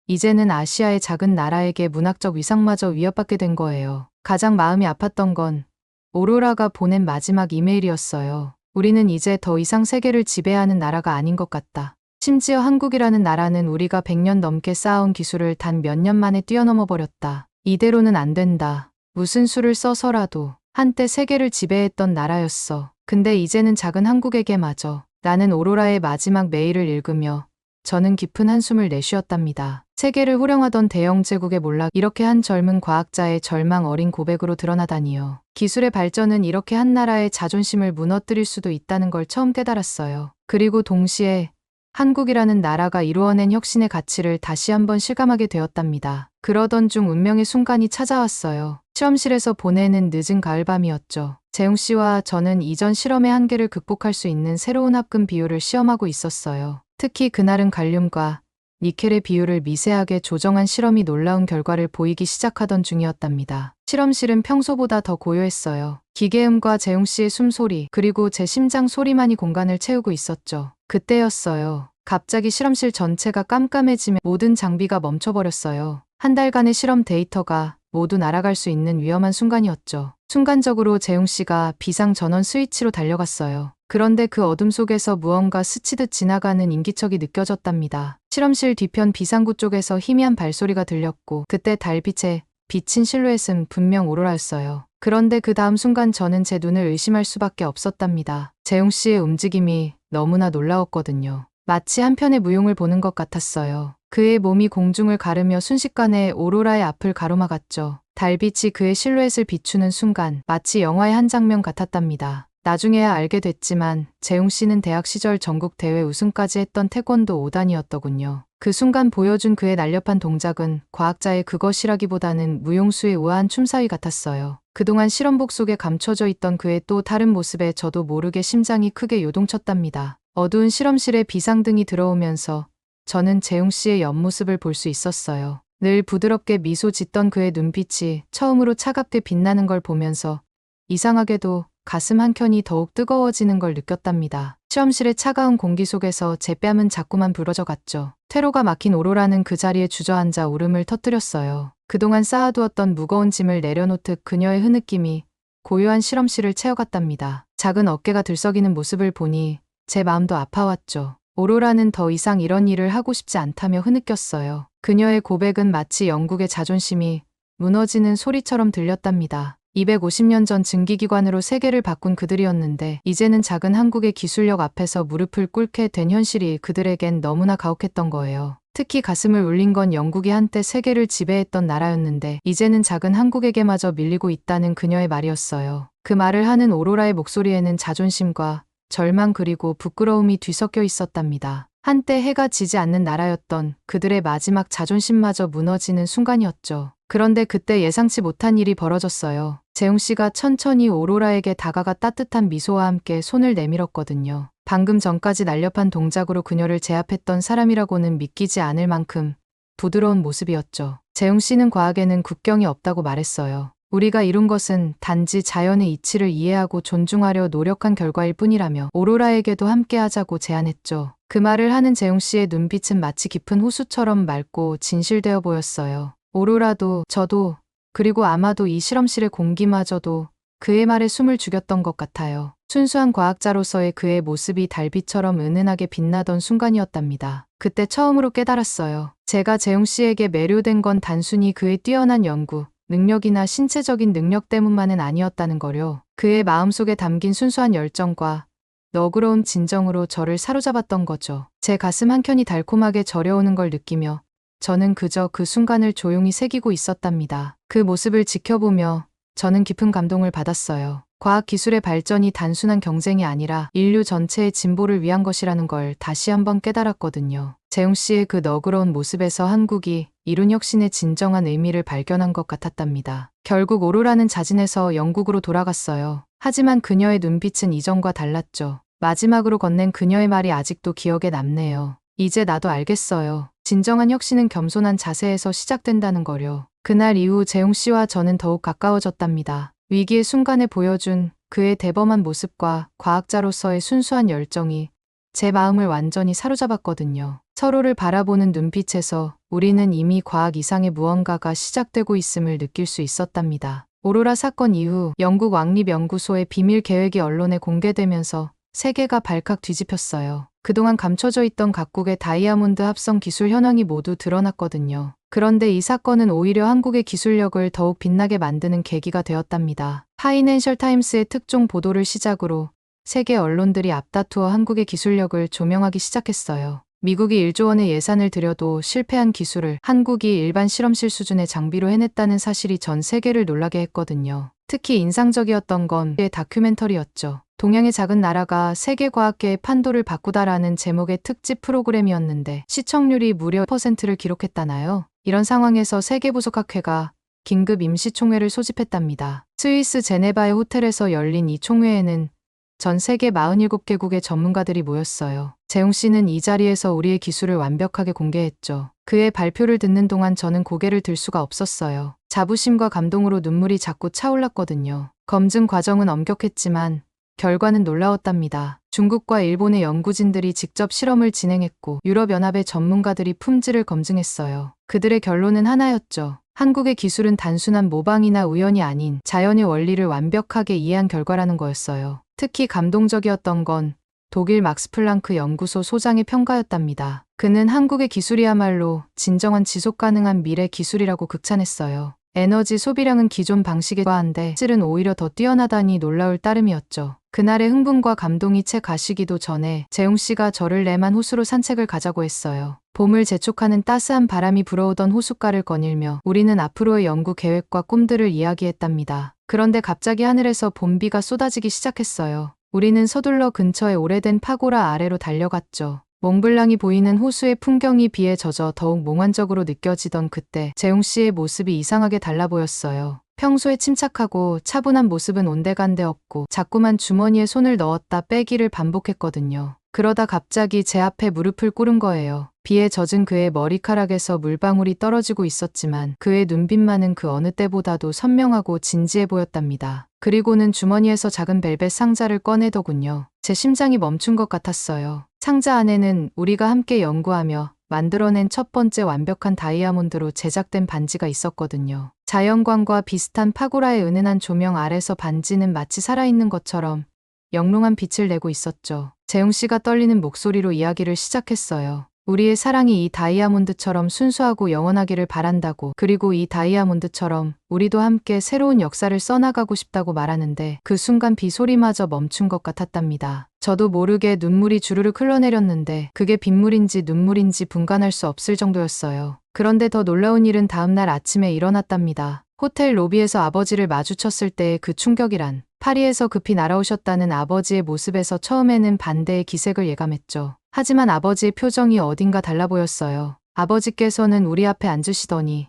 S1: 이제는 아시아의 작은 나라에게 문학적 위상마저 위협받게 된 거예요. 가장 마음이 아팠던 건 오로라가 보낸 마지막 이메일이었어요. 우리는 이제 더 이상 세계를 지배하는 나라가 아닌 것 같다. 심지어 한국이라는 나라는 우리가 100년 넘게 쌓아온 기술을 단 몇 년 만에 뛰어넘어 버렸다. 이대로는 안 된다. 무슨 수를 써서라도 한때 세계를 지배했던 나라였어. 근데 이제는 작은 한국에게마저 나는 오로라의 마지막 메일을 읽으며 저는 깊은 한숨을 내쉬었답니다. 세계를 호령하던 대영 제국의 몰락, 이렇게 한 젊은 과학자의 절망 어린 고백으로 드러나다니요. 기술의 발전은 이렇게 한 나라의 자존심을 무너뜨릴 수도 있다는 걸 처음 깨달았어요. 그리고 동시에 한국이라는 나라가 이루어낸 혁신의 가치를 다시 한번 실감하게 되었답니다. 그러던 중 운명의 순간이 찾아왔어요. 실험실에서 보내는 늦은 가을밤이었죠. 재웅 씨와 저는 이전 실험의 한계를 극복할 수 있는 새로운 합금 비율을 시험하고 있었어요. 특히 그날은 갈륨과 니켈의 비율을 미세하게 조정한 실험이 놀라운 결과를 보이기 시작하던 중이었답니다. 실험실은 평소보다 더 고요했어요. 기계음과 재웅 씨의 숨소리, 그리고 제 심장 소리만이 공간을 채우고 있었죠. 그때였어요. 갑자기 실험실 전체가 깜깜해지며 모든 장비가 멈춰버렸어요. 한 달간의 실험 데이터가 모두 날아갈 수 있는 위험한 순간이었죠. 순간적으로 재웅 씨가 비상 전원 스위치로 달려갔어요. 그런데 그 어둠 속에서 무언가 스치듯 지나가는 인기척이 느껴졌답니다. 실험실 뒤편 비상구 쪽에서 희미한 발소리가 들렸고 그때 달빛에 비친 실루엣은 분명 오로라였어요. 그런데 그 다음 순간 저는 제 눈을 의심할 수밖에 없었답니다. 재웅 씨의 움직임이 너무나 놀라웠거든요. 마치 한편의 무용을 보는 것 같았어요. 그의 몸이 공중을 가르며 순식간에 오로라의 앞을 가로막았죠. 달빛이 그의 실루엣을 비추는 순간 마치 영화의 한 장면 같았답니다. 나중에야 알게 됐지만 재웅 씨는 대학 시절 전국 대회 우승까지 했던 태권도 5단이었더군요. 그 순간 보여준 그의 날렵한 동작은 과학자의 그것이라기보다는 무용수의 우아한 춤사위 같았어요. 그동안 실험복 속에 감춰져 있던 그의 또 다른 모습에 저도 모르게 심장이 크게 요동쳤답니다. 어두운 실험실에 비상등이 들어오면서 저는 재웅 씨의 옆모습을 볼 수 있었어요. 늘 부드럽게 미소 짓던 그의 눈빛이 처음으로 차갑게 빛나는 걸 보면서 이상하게도 가슴 한켠이 더욱 뜨거워지는 걸 느꼈답니다. 실험실의 차가운 공기 속에서 제 뺨은 자꾸만 부러져 갔죠. 퇴로가 막힌 오로라는 그 자리에 주저앉아 울음을 터뜨렸어요. 그동안 쌓아두었던 무거운 짐을 내려놓듯 그녀의 흐느낌이 고요한 실험실을 채워갔답니다. 작은 어깨가 들썩이는 모습을 보니 제 마음도 아파왔죠. 오로라는 더 이상 이런 일을 하고 싶지 않다며 흐느꼈어요. 그녀의 고백은 마치 영국의 자존심이 무너지는 소리처럼 들렸답니다. 250년 전 증기기관으로 세계를 바꾼 그들이었는데 이제는 작은 한국의 기술력 앞에서 무릎을 꿇게 된 현실이 그들에겐 너무나 가혹했던 거예요. 특히 가슴을 울린 건 영국이 한때 세계를 지배했던 나라였는데 이제는 작은 한국에게마저 밀리고 있다는 그녀의 말이었어요. 그 말을 하는 오로라의 목소리에는 자존심과 절망 그리고 부끄러움이 뒤섞여 있었답니다. 한때 해가 지지 않는 나라였던 그들의 마지막 자존심마저 무너지는 순간이었죠. 그런데 그때 예상치 못한 일이 벌어졌어요. 재웅 씨가 천천히 오로라에게 다가가 따뜻한 미소와 함께 손을 내밀었거든요. 방금 전까지 날렵한 동작으로 그녀를 제압했던 사람이라고는 믿기지 않을 만큼 부드러운 모습이었죠. 재웅 씨는 과학에는 국경이 없다고 말했어요. 우리가 이룬 것은 단지 자연의 이치를 이해하고 존중하려 노력한 결과일 뿐이라며 오로라에게도 함께하자고 제안했죠. 그 말을 하는 재웅 씨의 눈빛은 마치 깊은 호수처럼 맑고 진실되어 보였어요. 오로라도 저도 그리고 아마도 이 실험실의 공기마저도 그의 말에 숨을 죽였던 것 같아요. 순수한 과학자로서의 그의 모습이 달빛처럼 은은하게 빛나던 순간이었답니다. 그때 처음으로 깨달았어요. 제가 재웅 씨에게 매료된 건 단순히 그의 뛰어난 연구, 능력이나 신체적인 능력 때문만은 아니었다는 거요. 그의 마음속에 담긴 순수한 열정과 너그러운 진정으로 저를 사로잡았던 거죠. 제 가슴 한켠이 달콤하게 저려오는 걸 느끼며 저는 그저 그 순간을 조용히 새기고 있었답니다. 그 모습을 지켜보며 저는 깊은 감동을 받았어요. 과학기술의 발전이 단순한 경쟁이 아니라 인류 전체의 진보를 위한 것이라는 걸 다시 한번 깨달았거든요. 재웅 씨의 그 너그러운 모습에서 한국이 이룬 혁신의 진정한 의미를 발견한 것 같았답니다. 결국 오로라는 자진해서 영국으로 돌아갔어요. 하지만 그녀의 눈빛은 이전과 달랐죠. 마지막으로 건넨 그녀의 말이 아직도 기억에 남네요. 이제 나도 알겠어요. 진정한 혁신은 겸손한 자세에서 시작된다는 거요. 그날 이후 재웅 씨와 저는 더욱 가까워졌답니다. 위기의 순간에 보여준 그의 대범한 모습과 과학자로서의 순수한 열정이 제 마음을 완전히 사로잡았거든요. 서로를 바라보는 눈빛에서 우리는 이미 과학 이상의 무언가가 시작되고 있음을 느낄 수 있었답니다. 오로라 사건 이후 영국 왕립연구소의 비밀 계획이 언론에 공개되면서 세계가 발칵 뒤집혔어요. 그동안 감춰져 있던 각국의 다이아몬드 합성 기술 현황이 모두 드러났거든요. 그런데 이 사건은 오히려 한국의 기술력을 더욱 빛나게 만드는 계기가 되었답니다. 파이낸셜 타임스의 특종 보도를 시작으로 세계 언론들이 앞다투어 한국의 기술력을 조명하기 시작했어요. 미국이 1조 원의 예산을 들여도 실패한 기술을 한국이 일반 실험실 수준의 장비로 해냈다는 사실이 전 세계를 놀라게 했거든요. 특히 인상적이었던 건 다큐멘터리였죠. 동양의 작은 나라가 세계 과학계의 판도를 바꾸다라는 제목의 특집 프로그램이었는데 시청률이 무려 1%를 기록했다나요? 이런 상황에서 세계부속학회가 긴급 임시총회를 소집했답니다. 스위스 제네바의 호텔에서 열린 이 총회에는 전 세계 47개국의 전문가들이 모였어요. 재웅 씨는 이 자리에서 우리의 기술을 완벽하게 공개했죠. 그의 발표를 듣는 동안 저는 고개를 들 수가 없었어요. 자부심과 감동으로 눈물이 자꾸 차올랐거든요. 검증 과정은 엄격했지만 결과는 놀라웠답니다. 중국과 일본의 연구진들이 직접 실험을 진행했고 유럽연합의 전문가들이 품질을 검증했어요. 그들의 결론은 하나였죠. 한국의 기술은 단순한 모방이나 우연이 아닌 자연의 원리를 완벽하게 이해한 결과라는 거였어요. 특히 감동적이었던 건 독일 막스플랑크 연구소 소장의 평가였답니다. 그는 한국의 기술이야말로 진정한 지속 가능한 미래 기술이라고 극찬했어요. 에너지 소비량은 기존 방식에 과한데 질은 오히려 더 뛰어나다니 놀라울 따름이었죠. 그날의 흥분과 감동이 채 가시기도 전에 재웅 씨가 저를 내만 호수로 산책을 가자고 했어요. 봄을 재촉하는 따스한 바람이 불어오던 호숫가를 거닐며 우리는 앞으로의 연구 계획과 꿈들을 이야기했답니다. 그런데 갑자기 하늘에서 봄비가 쏟아지기 시작했어요. 우리는 서둘러 근처의 오래된 파고라 아래로 달려갔죠. 몽블랑이 보이는 호수의 풍경이 비에 젖어 더욱 몽환적으로 느껴지던 그때 재웅 씨의 모습이 이상하게 달라 보였어요. 평소에 침착하고 차분한 모습은 온데간데 없고 자꾸만 주머니에 손을 넣었다 빼기를 반복했거든요. 그러다 갑자기 제 앞에 무릎을 꿇은 거예요. 비에 젖은 그의 머리카락에서 물방울이 떨어지고 있었지만 그의 눈빛만은 그 어느 때보다도 선명하고 진지해 보였답니다. 그리고는 주머니에서 작은 벨벳 상자를 꺼내더군요. 제 심장이 멈춘 것 같았어요. 상자 안에는 우리가 함께 연구하며 만들어낸 첫 번째 완벽한 다이아몬드로 제작된 반지가 있었거든요. 자연광과 비슷한 파고라의 은은한 조명 아래서 반지는 마치 살아있는 것처럼 영롱한 빛을 내고 있었죠. 재웅 씨가 떨리는 목소리로 이야기를 시작했어요. 우리의 사랑이 이 다이아몬드처럼 순수하고 영원하기를 바란다고, 그리고 이 다이아몬드처럼 우리도 함께 새로운 역사를 써나가고 싶다고 말하는데 그 순간 비 소리마저 멈춘 것 같았답니다. 저도 모르게 눈물이 주르륵 흘러내렸는데 그게 빗물인지 눈물인지 분간할 수 없을 정도였어요. 그런데 더 놀라운 일은 다음날 아침에 일어났답니다. 호텔 로비에서 아버지를 마주쳤을 때의 그 충격이란, 파리에서 급히 날아오셨다는 아버지의 모습에서 처음에는 반대의 기색을 예감했죠. 하지만 아버지의 표정이 어딘가 달라 보였어요. 아버지께서는 우리 앞에 앉으시더니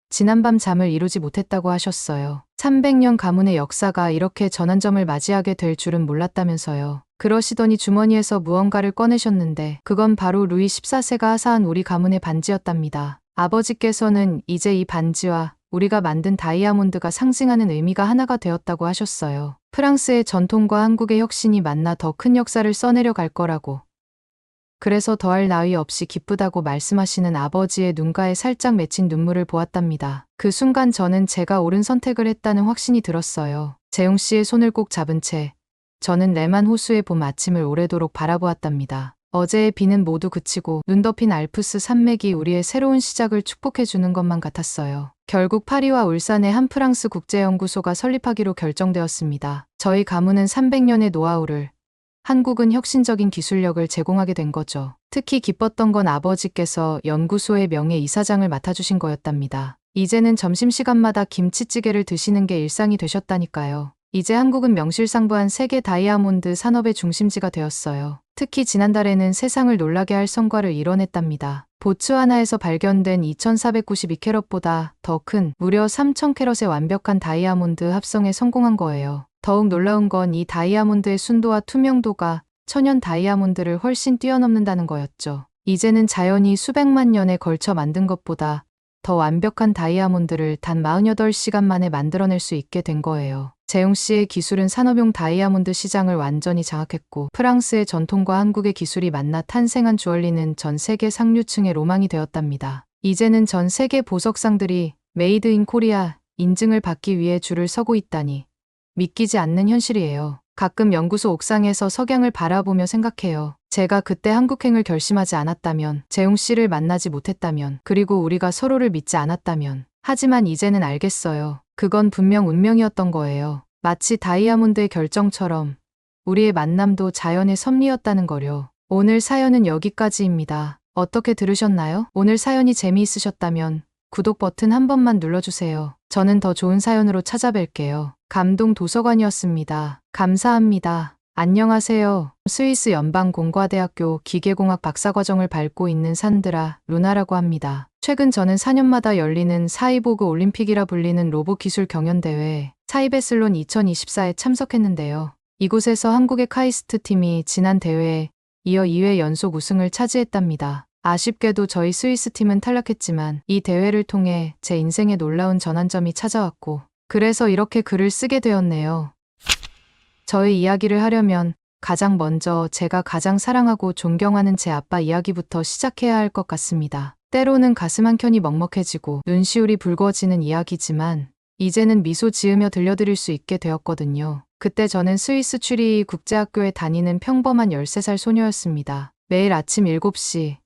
S1: 지난밤 잠을 이루지 못했다고 하셨어요. 300년 가문의 역사가 이렇게 전환점을 맞이하게 될 줄은 몰랐다면서요. 그러시더니 주머니에서 무언가를 꺼내셨는데 그건 바로 루이 14세가 하사한 우리 가문의 반지였답니다. 아버지께서는 이제 이 반지와 우리가 만든 다이아몬드가 상징하는 의미가 하나가 되었다고 하셨어요. 프랑스의 전통과 한국의 혁신이 만나 더 큰 역사를 써내려 갈 거라고. 그래서 더할 나위 없이 기쁘다고 말씀하시는 아버지의 눈가에 살짝 맺힌 눈물을 보았답니다. 그 순간 저는 제가 옳은 선택을 했다는 확신이 들었어요. 재웅 씨의 손을 꼭 잡은 채 저는 레만 호수의 봄 아침을 오래도록 바라보았답니다. 어제의 비는 모두 그치고 눈 덮인 알프스 산맥이 우리의 새로운 시작을 축복해주는 것만 같았어요. 결국 파리와 울산의 한 프랑스 국제연구소가 설립하기로 결정되었습니다. 저희 가문은 300년의 노하우를, 한국은 혁신적인 기술력을 제공하게 된 거죠. 특히 기뻤던 건 아버지께서 연구소의 명예 이사장을 맡아주신 거였답니다. 이제는 점심시간마다 김치찌개를 드시는 게 일상이 되셨다니까요. 이제 한국은 명실상부한 세계 다이아몬드 산업의 중심지가 되었어요. 특히 지난달에는 세상을 놀라게 할 성과를 이뤄냈답니다. 보츠와나에서 발견된 2492캐럿보다 더 큰 무려 3000캐럿의 완벽한 다이아몬드 합성에 성공한 거예요. 더욱 놀라운 건 이 다이아몬드의 순도와 투명도가 천연 다이아몬드를 훨씬 뛰어넘는다는 거였죠. 이제는 자연이 수백만 년에 걸쳐 만든 것보다 더 완벽한 다이아몬드를 단 48시간 만에 만들어낼 수 있게 된 거예요. 재웅 씨의 기술은 산업용 다이아몬드 시장을 완전히 장악했고 프랑스의 전통과 한국의 기술이 만나 탄생한 주얼리는 전 세계 상류층의 로망이 되었답니다. 이제는 전 세계 보석상들이 메이드 인 코리아 인증을 받기 위해 줄을 서고 있다니 믿기지 않는 현실이에요. 가끔 연구소 옥상에서 석양을 바라보며 생각해요. 제가 그때 한국행을 결심하지 않았다면, 재웅 씨를 만나지 못했다면, 그리고 우리가 서로를 믿지 않았다면. 하지만 이제는 알겠어요. 그건 분명 운명이었던 거예요. 마치 다이아몬드의 결정처럼 우리의 만남도 자연의 섭리였다는 거요. 오늘 사연은 여기까지입니다. 어떻게 들으셨나요? 오늘 사연이 재미있으셨다면 구독 버튼 한 번만 눌러주세요. 저는 더 좋은 사연으로 찾아뵐게요. 감동 도서관이었습니다. 감사합니다. 안녕하세요. 스위스 연방공과대학교 기계공학 박사과정을 밟고 있는 산드라 루나라고 합니다. 최근 저는 4년마다 열리는 사이보그 올림픽이라 불리는 로봇 기술 경연대회 사이베슬론 2024에 참석했는데요. 이곳에서 한국의 카이스트 팀이 지난 대회에 이어 2회 연속 우승을 차지했답니다. 아쉽게도 저희 스위스 팀은 탈락했지만 이 대회를 통해 제 인생에 놀라운 전환점이 찾아왔고 그래서 이렇게 글을 쓰게 되었네요. 저의 이야기를 하려면 가장 먼저 제가 가장 사랑하고 존경하는 제 아빠 이야기부터 시작해야 할 것 같습니다. 때로는 가슴 한켠이 먹먹해지고 눈시울이 붉어지는 이야기지만 이제는 미소 지으며 들려드릴 수 있게 되었거든요. 그때 저는 스위스 추리히 국제학교에 다니는 평범한 13살 소녀였습니다. 매일 아침 7시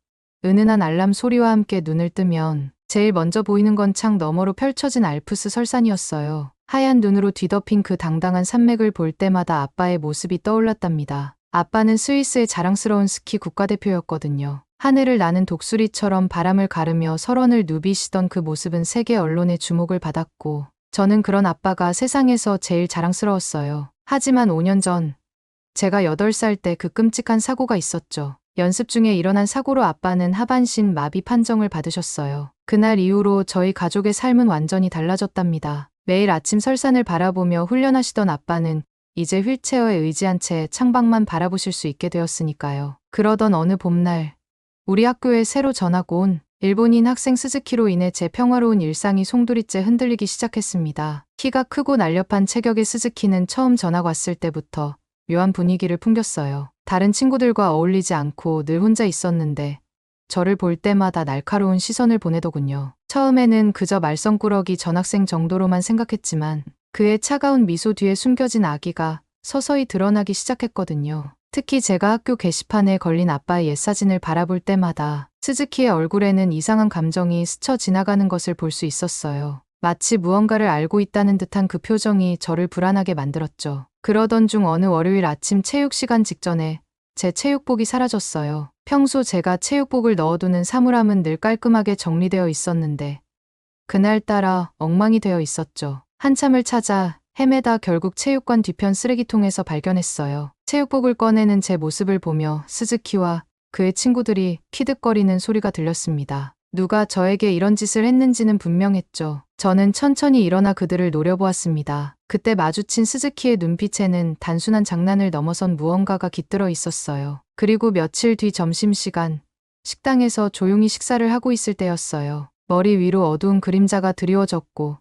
S1: 은은한 알람 소리와 함께 눈을 뜨면 제일 먼저 보이는 건 창 너머로 펼쳐진 알프스 설산이었어요. 하얀 눈으로 뒤덮인 그 당당한 산맥을 볼 때마다 아빠의 모습이 떠올랐답니다. 아빠는 스위스의 자랑스러운 스키 국가대표였거든요. 하늘을 나는 독수리처럼 바람을 가르며 설원을 누비시던 그 모습은 세계 언론의 주목을 받았고 저는 그런 아빠가 세상에서 제일 자랑스러웠어요. 하지만 5년 전 제가 8살 때 그 끔찍한 사고가 있었죠. 연습 중에 일어난 사고로 아빠는 하반신 마비 판정을 받으셨어요. 그날 이후로 저희 가족의 삶은 완전히 달라졌답니다. 매일 아침 설산을 바라보며 훈련하시던 아빠는 이제 휠체어에 의지한 채 창밖만 바라보실 수 있게 되었으니까요. 그러던 어느 봄날 우리 학교에 새로 전학 온 일본인 학생 스즈키로 인해 제 평화로운 일상이 송두리째 흔들리기 시작했습니다. 키가 크고 날렵한 체격의 스즈키는 처음 전학 왔을 때부터 묘한 분위기를 풍겼어요. 다른 친구들과 어울리지 않고 늘 혼자 있었는데 저를 볼 때마다 날카로운 시선을 보내더군요. 처음에는 그저 말썽꾸러기 전학생 정도로만 생각했지만 그의 차가운 미소 뒤에 숨겨진 악의가 서서히 드러나기 시작했거든요. 특히 제가 학교 게시판에 걸린 아빠의 옛사진을 바라볼 때마다 스즈키의 얼굴에는 이상한 감정이 스쳐 지나가는 것을 볼 수 있었어요. 마치 무언가를 알고 있다는 듯한 그 표정이 저를 불안하게 만들었죠. 그러던 중 어느 월요일 아침 체육 시간 직전에 제 체육복이 사라졌어요. 평소 제가 체육복을 넣어두는 사물함은 늘 깔끔하게 정리되어 있었는데 그날따라 엉망이 되어 있었죠. 한참을 찾아 헤매다 결국 체육관 뒤편 쓰레기통에서 발견했어요. 체육복을 꺼내는 제 모습을 보며 스즈키와 그의 친구들이 피득거리는 소리가 들렸습니다. 누가 저에게 이런 짓을 했는지는 분명했죠. 저는 천천히 일어나 그들을 노려보았습니다. 그때 마주친 스즈키의 눈빛에는 단순한 장난을 넘어선 무언가가 깃들어 있었어요. 그리고 며칠 뒤 점심시간, 식당에서 조용히 식사를 하고 있을 때였어요. 머리 위로 어두운 그림자가 드리워졌고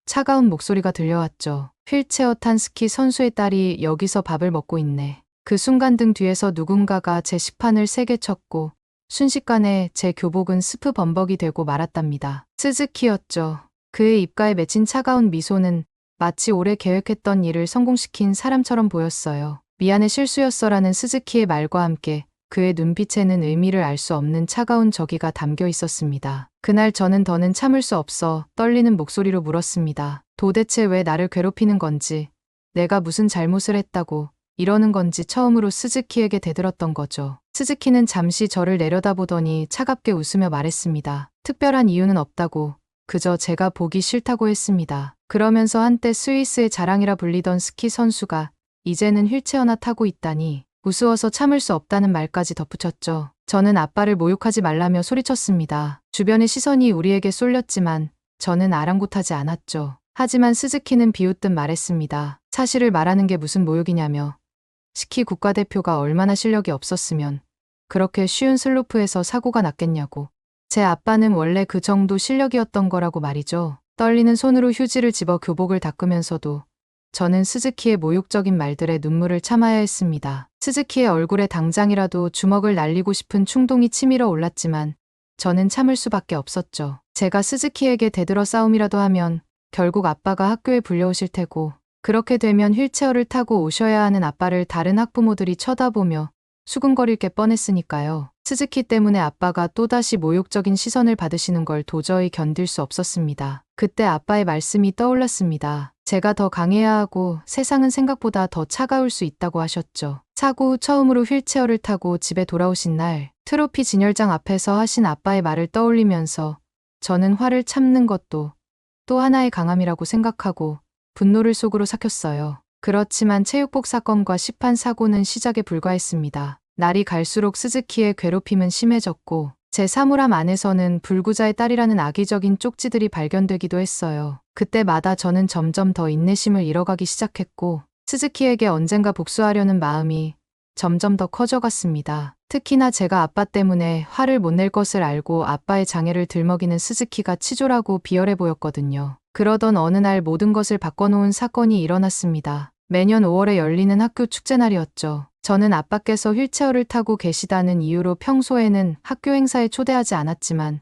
S1: 차가운 목소리가 들려왔죠. 휠체어 탄 스키 선수의 딸이 여기서 밥을 먹고 있네. 그 순간 등 뒤에서 누군가가 제 식판을 세게 쳤고 순식간에 제 교복은 스프 범벅이 되고 말았답니다. 스즈키였죠. 그의 입가에 맺힌 차가운 미소는 마치 오래 계획했던 일을 성공시킨 사람처럼 보였어요. 미안해 실수였어라는 스즈키의 말과 함께 그의 눈빛에는 의미를 알 수 없는 차가운 저기가 담겨 있었습니다. 그날 저는 더는 참을 수 없어 떨리는 목소리로 물었습니다. 도대체 왜 나를 괴롭히는 건지, 내가 무슨 잘못을 했다고 이러는 건지 처음으로 스즈키에게 대들었던 거죠. 스즈키는 잠시 저를 내려다보더니 차갑게 웃으며 말했습니다. 특별한 이유는 없다고, 그저 제가 보기 싫다고 했습니다. 그러면서 한때 스위스의 자랑이라 불리던 스키 선수가 이제는 휠체어나 타고 있다니 우스워서 참을 수 없다는 말까지 덧붙였죠. 저는 아빠를 모욕하지 말라며 소리쳤습니다. 주변의 시선이 우리에게 쏠렸지만 저는 아랑곳하지 않았죠. 하지만 스즈키는 비웃듯 말했습니다. 사실을 말하는 게 무슨 모욕이냐며. 스키 국가대표가 얼마나 실력이 없었으면 그렇게 쉬운 슬로프에서 사고가 났겠냐고. 제 아빠는 원래 그 정도 실력이었던 거라고 말이죠. 떨리는 손으로 휴지를 집어 교복을 닦으면서도 저는 스즈키의 모욕적인 말들에 눈물을 참아야 했습니다. 스즈키의 얼굴에 당장이라도 주먹을 날리고 싶은 충동이 치밀어 올랐지만 저는 참을 수밖에 없었죠. 제가 스즈키에게 대들어 싸움이라도 하면 결국 아빠가 학교에 불려오실 테고 그렇게 되면 휠체어를 타고 오셔야 하는 아빠를 다른 학부모들이 쳐다보며 수근거릴 게 뻔했으니까요. 스즈키 때문에 아빠가 또다시 모욕적인 시선을 받으시는 걸 도저히 견딜 수 없었습니다. 그때 아빠의 말씀이 떠올랐습니다. 제가 더 강해야 하고 세상은 생각보다 더 차가울 수 있다고 하셨죠. 사고 후 처음으로 휠체어를 타고 집에 돌아오신 날, 트로피 진열장 앞에서 하신 아빠의 말을 떠올리면서 저는 화를 참는 것도 또 하나의 강함이라고 생각하고 분노를 속으로 삭혔어요. 그렇지만 체육복 사건과 시판 사고는 시작에 불과했습니다. 날이 갈수록 스즈키의 괴롭힘은 심해졌고 제 사물함 안에서는 불구자의 딸이라는 악의적인 쪽지들이 발견되기도 했어요. 그때마다 저는 점점 더 인내심을 잃어가기 시작했고 스즈키에게 언젠가 복수하려는 마음이 점점 더 커져갔습니다. 특히나 제가 아빠 때문에 화를 못 낼 것을 알고 아빠의 장애를 들먹이는 스즈키가 치졸하고 비열해 보였거든요. 그러던 어느 날 모든 것을 바꿔놓은 사건이 일어났습니다. 매년 5월에 열리는 학교 축제날이었죠. 저는 아빠께서 휠체어를 타고 계시다는 이유로 평소에는 학교 행사에 초대하지 않았지만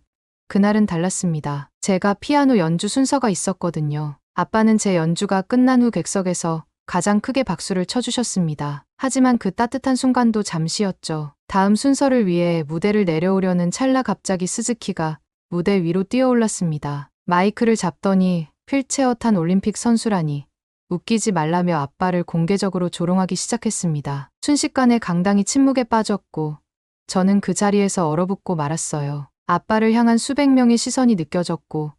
S1: 그날은 달랐습니다. 제가 피아노 연주 순서가 있었거든요. 아빠는 제 연주가 끝난 후 객석에서 가장 크게 박수를 쳐주셨습니다. 하지만 그 따뜻한 순간도 잠시였죠. 다음 순서를 위해 무대를 내려오려는 찰나 갑자기 스즈키가 무대 위로 뛰어올랐습니다. 마이크를 잡더니 휠체어 탄 올림픽 선수라니 웃기지 말라며 아빠를 공개적으로 조롱하기 시작했습니다. 순식간에 강당이 침묵에 빠졌고 저는 그 자리에서 얼어붙고 말았어요. 아빠를 향한 수백 명의 시선이 느껴졌고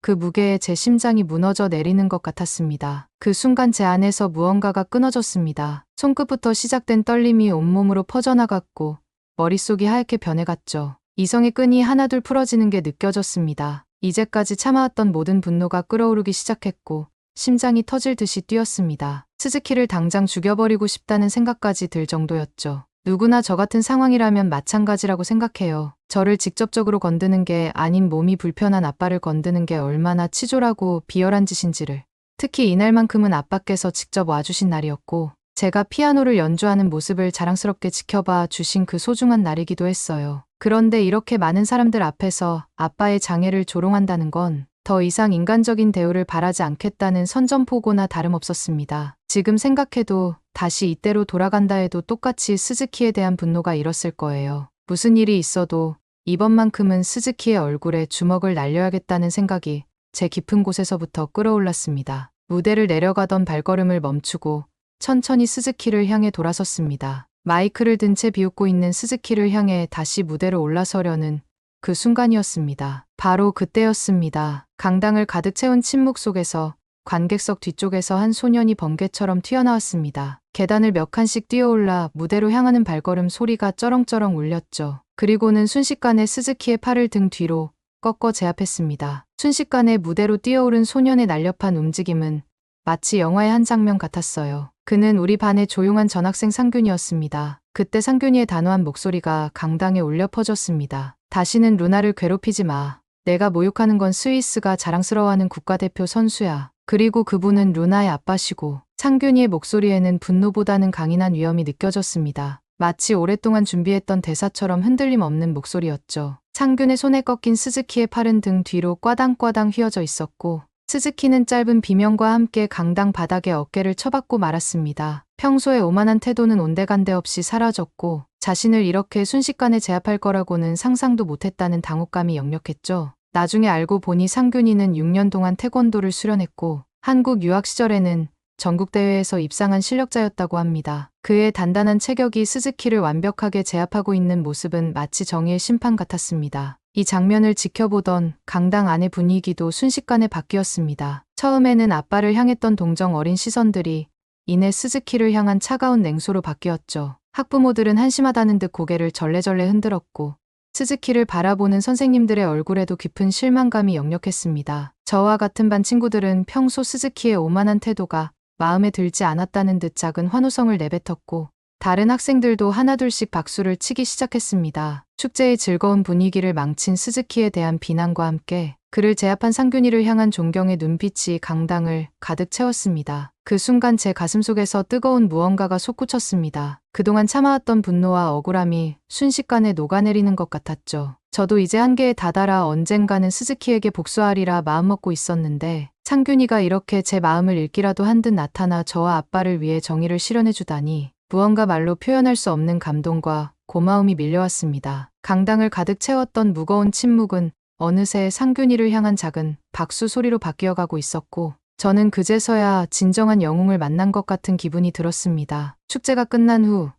S1: 그 무게에 제 심장이 무너져 내리는 것 같았습니다. 그 순간 제 안에서 무언가가 끊어졌습니다. 손끝부터 시작된 떨림이 온몸으로 퍼져나갔고 머릿속이 하얗게 변해갔죠. 이성의 끈이 하나둘 풀어지는 게 느껴졌습니다. 이제까지 참아왔던 모든 분노가 끓어오르기 시작했고 심장이 터질 듯이 뛰었습니다. 스즈키를 당장 죽여버리고 싶다는 생각까지 들 정도였죠. 누구나 저 같은 상황이라면 마찬가지라고 생각해요. 저를 직접적으로 건드는 게 아닌 몸이 불편한 아빠를 건드는 게 얼마나 치졸하고 비열한 짓인지를. 특히 이날만큼은 아빠께서 직접 와주신 날이었고 제가 피아노를 연주하는 모습을 자랑스럽게 지켜봐 주신 그 소중한 날이기도 했어요. 그런데 이렇게 많은 사람들 앞에서 아빠의 장애를 조롱한다는 건 더 이상 인간적인 대우를 바라지 않겠다는 선전포고나 다름없었습니다. 지금 생각해도 다시 이때로 돌아간다 해도 똑같이 스즈키에 대한 분노가 일었을 거예요. 무슨 일이 있어도 이번만큼은 스즈키의 얼굴에 주먹을 날려야겠다는 생각이 제 깊은 곳에서부터 끌어올랐습니다. 무대를 내려가던 발걸음을 멈추고 천천히 스즈키를 향해 돌아섰습니다. 마이크를 든 채 비웃고 있는 스즈키를 향해 다시 무대로 올라서려는 그 순간이었습니다. 바로 그때였습니다. 강당을 가득 채운 침묵 속에서 관객석 뒤쪽에서 한 소년이 번개처럼 튀어나왔습니다. 계단을 몇 칸씩 뛰어올라 무대로 향하는 발걸음 소리가 쩌렁쩌렁 울렸죠. 그리고는 순식간에 스즈키의 팔을 등 뒤로 꺾어 제압했습니다. 순식간에 무대로 뛰어오른 소년의 날렵한 움직임은 마치 영화의 한 장면 같았어요. 그는 우리 반의 조용한 전학생 상균이었습니다. 그때 상균이의 단호한 목소리가 강당에 울려 퍼졌습니다. 다시는 루나를 괴롭히지 마. 내가 모욕하는 건 스위스가 자랑스러워하는 국가대표 선수야. 그리고 그분은 루나의 아빠시고. 상균이의 목소리에는 분노보다는 강인한 위험이 느껴졌습니다. 마치 오랫동안 준비했던 대사처럼 흔들림 없는 목소리였죠. 상균의 손에 꺾인 스즈키의 팔은 등 뒤로 꽈당꽈당 휘어져 있었고 스즈키는 짧은 비명과 함께 강당 바닥에 어깨를 쳐박고 말았습니다. 평소에 오만한 태도는 온데간데 없이 사라졌고 자신을 이렇게 순식간에 제압할 거라고는 상상도 못했다는 당혹감이 역력했죠. 나중에 알고 보니 상균이는 6년 동안 태권도를 수련했고 한국 유학 시절에는 전국대회에서 입상한 실력자였다고 합니다. 그의 단단한 체격이 스즈키를 완벽하게 제압하고 있는 모습은 마치 정의의 심판 같았습니다. 이 장면을 지켜보던 강당 안의 분위기도 순식간에 바뀌었습니다. 처음에는 아빠를 향했던 동정 어린 시선들이 이내 스즈키를 향한 차가운 냉소로 바뀌었죠. 학부모들은 한심하다는 듯 고개를 절레절레 흔들었고 스즈키를 바라보는 선생님들의 얼굴에도 깊은 실망감이 역력했습니다. 저와 같은 반 친구들은 평소 스즈키의 오만한 태도가 마음에 들지 않았다는 듯 작은 환호성을 내뱉었고 다른 학생들도 하나둘씩 박수를 치기 시작했습니다. 축제의 즐거운 분위기를 망친 스즈키에 대한 비난과 함께 그를 제압한 상균이를 향한 존경의 눈빛이 강당을 가득 채웠습니다. 그 순간 제 가슴속에서 뜨거운 무언가가 솟구쳤습니다. 그동안 참아왔던 분노와 억울함이 순식간에 녹아내리는 것 같았죠. 저도 이제 한계에 다다라 언젠가는 스즈키에게 복수하리라 마음먹고 있었는데 상균이가 이렇게 제 마음을 읽기라도 한 듯 나타나 저와 아빠를 위해 정의를 실현해주다니 무언가 말로 표현할 수 없는 감동과 고마움이 밀려왔습니다. 강당을 가득 채웠던 무거운 침묵은 어느새 상균이를 향한 작은 박수 소리로 바뀌어가고 있었고, 저는 그제서야 진정한 영웅을 만난 것 같은 기분이 들었습니다. 축제가 끝난 후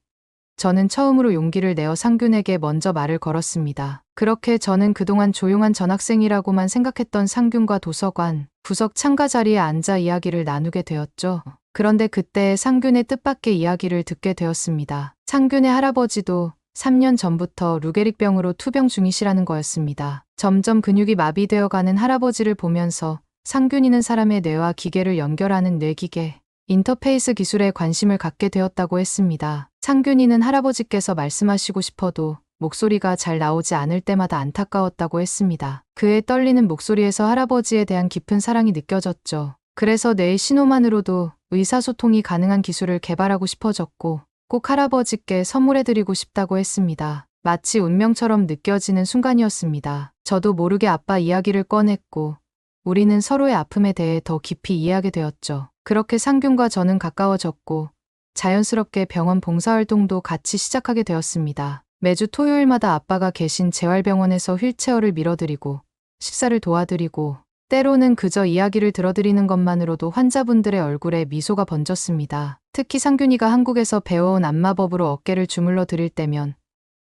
S1: 저는 처음으로 용기를 내어 상균에게 먼저 말을 걸었습니다. 그렇게 저는 그동안 조용한 전학생이라고만 생각했던 상균과 도서관 구석 창가 자리에 앉아 이야기를 나누게 되었죠. 그런데 그때 상균의 뜻밖의 이야기를 듣게 되었습니다. 상균의 할아버지도 3년 전부터 루게릭병으로 투병 중이시라는 거였습니다. 점점 근육이 마비되어가는 할아버지를 보면서 상균이는 사람의 뇌와 기계를 연결하는 뇌기계 인터페이스 기술에 관심을 갖게 되었다고 했습니다. 상균이는 할아버지께서 말씀하시고 싶어도 목소리가 잘 나오지 않을 때마다 안타까웠다고 했습니다. 그의 떨리는 목소리에서 할아버지에 대한 깊은 사랑이 느껴졌죠. 그래서 뇌의 신호만으로도 의사소통이 가능한 기술을 개발하고 싶어졌고, 꼭 할아버지께 선물해드리고 싶다고 했습니다. 마치 운명처럼 느껴지는 순간이었습니다. 저도 모르게 아빠 이야기를 꺼냈고, 우리는 서로의 아픔에 대해 더 깊이 이해하게 되었죠. 그렇게 상균과 저는 가까워졌고, 자연스럽게 병원 봉사활동도 같이 시작하게 되었습니다. 매주 토요일마다 아빠가 계신 재활병원에서 휠체어를 밀어드리고, 식사를 도와드리고, 때로는 그저 이야기를 들어드리는 것만으로도 환자분들의 얼굴에 미소가 번졌습니다. 특히 상균이가 한국에서 배워온 안마법으로 어깨를 주물러 드릴 때면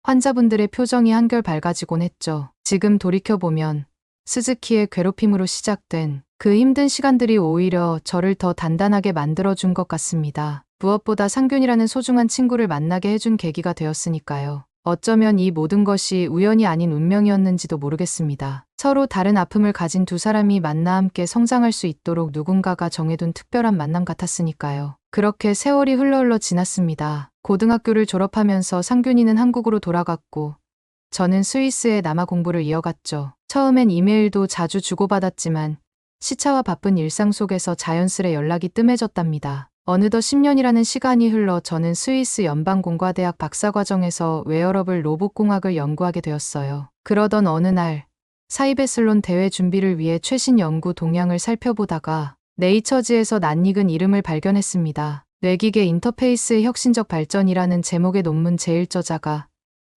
S1: 환자분들의 표정이 한결 밝아지곤 했죠. 지금 돌이켜보면 스즈키의 괴롭힘으로 시작된 그 힘든 시간들이 오히려 저를 더 단단하게 만들어준 것 같습니다. 무엇보다 상균이라는 소중한 친구를 만나게 해준 계기가 되었으니까요. 어쩌면 이 모든 것이 우연이 아닌 운명이었는지도 모르겠습니다. 서로 다른 아픔을 가진 두 사람이 만나 함께 성장할 수 있도록 누군가가 정해둔 특별한 만남 같았으니까요. 그렇게 세월이 흘러 지났습니다. 고등학교를 졸업하면서 상균이는 한국으로 돌아갔고, 저는 스위스에 남아 공부를 이어갔죠. 처음엔 이메일도 자주 주고받았지만 시차와 바쁜 일상 속에서 자연스레 연락이 뜸해졌답니다. 어느덧 10년이라는 시간이 흘러 저는 스위스 연방공과대학 박사과정에서 웨어러블 로봇공학을 연구하게 되었어요. 그러던 어느 날 사이베슬론 대회 준비를 위해 최신 연구 동향을 살펴보다가 네이처지에서 낯익은 이름을 발견했습니다. 뇌기계 인터페이스의 혁신적 발전이라는 제목의 논문 제1저자가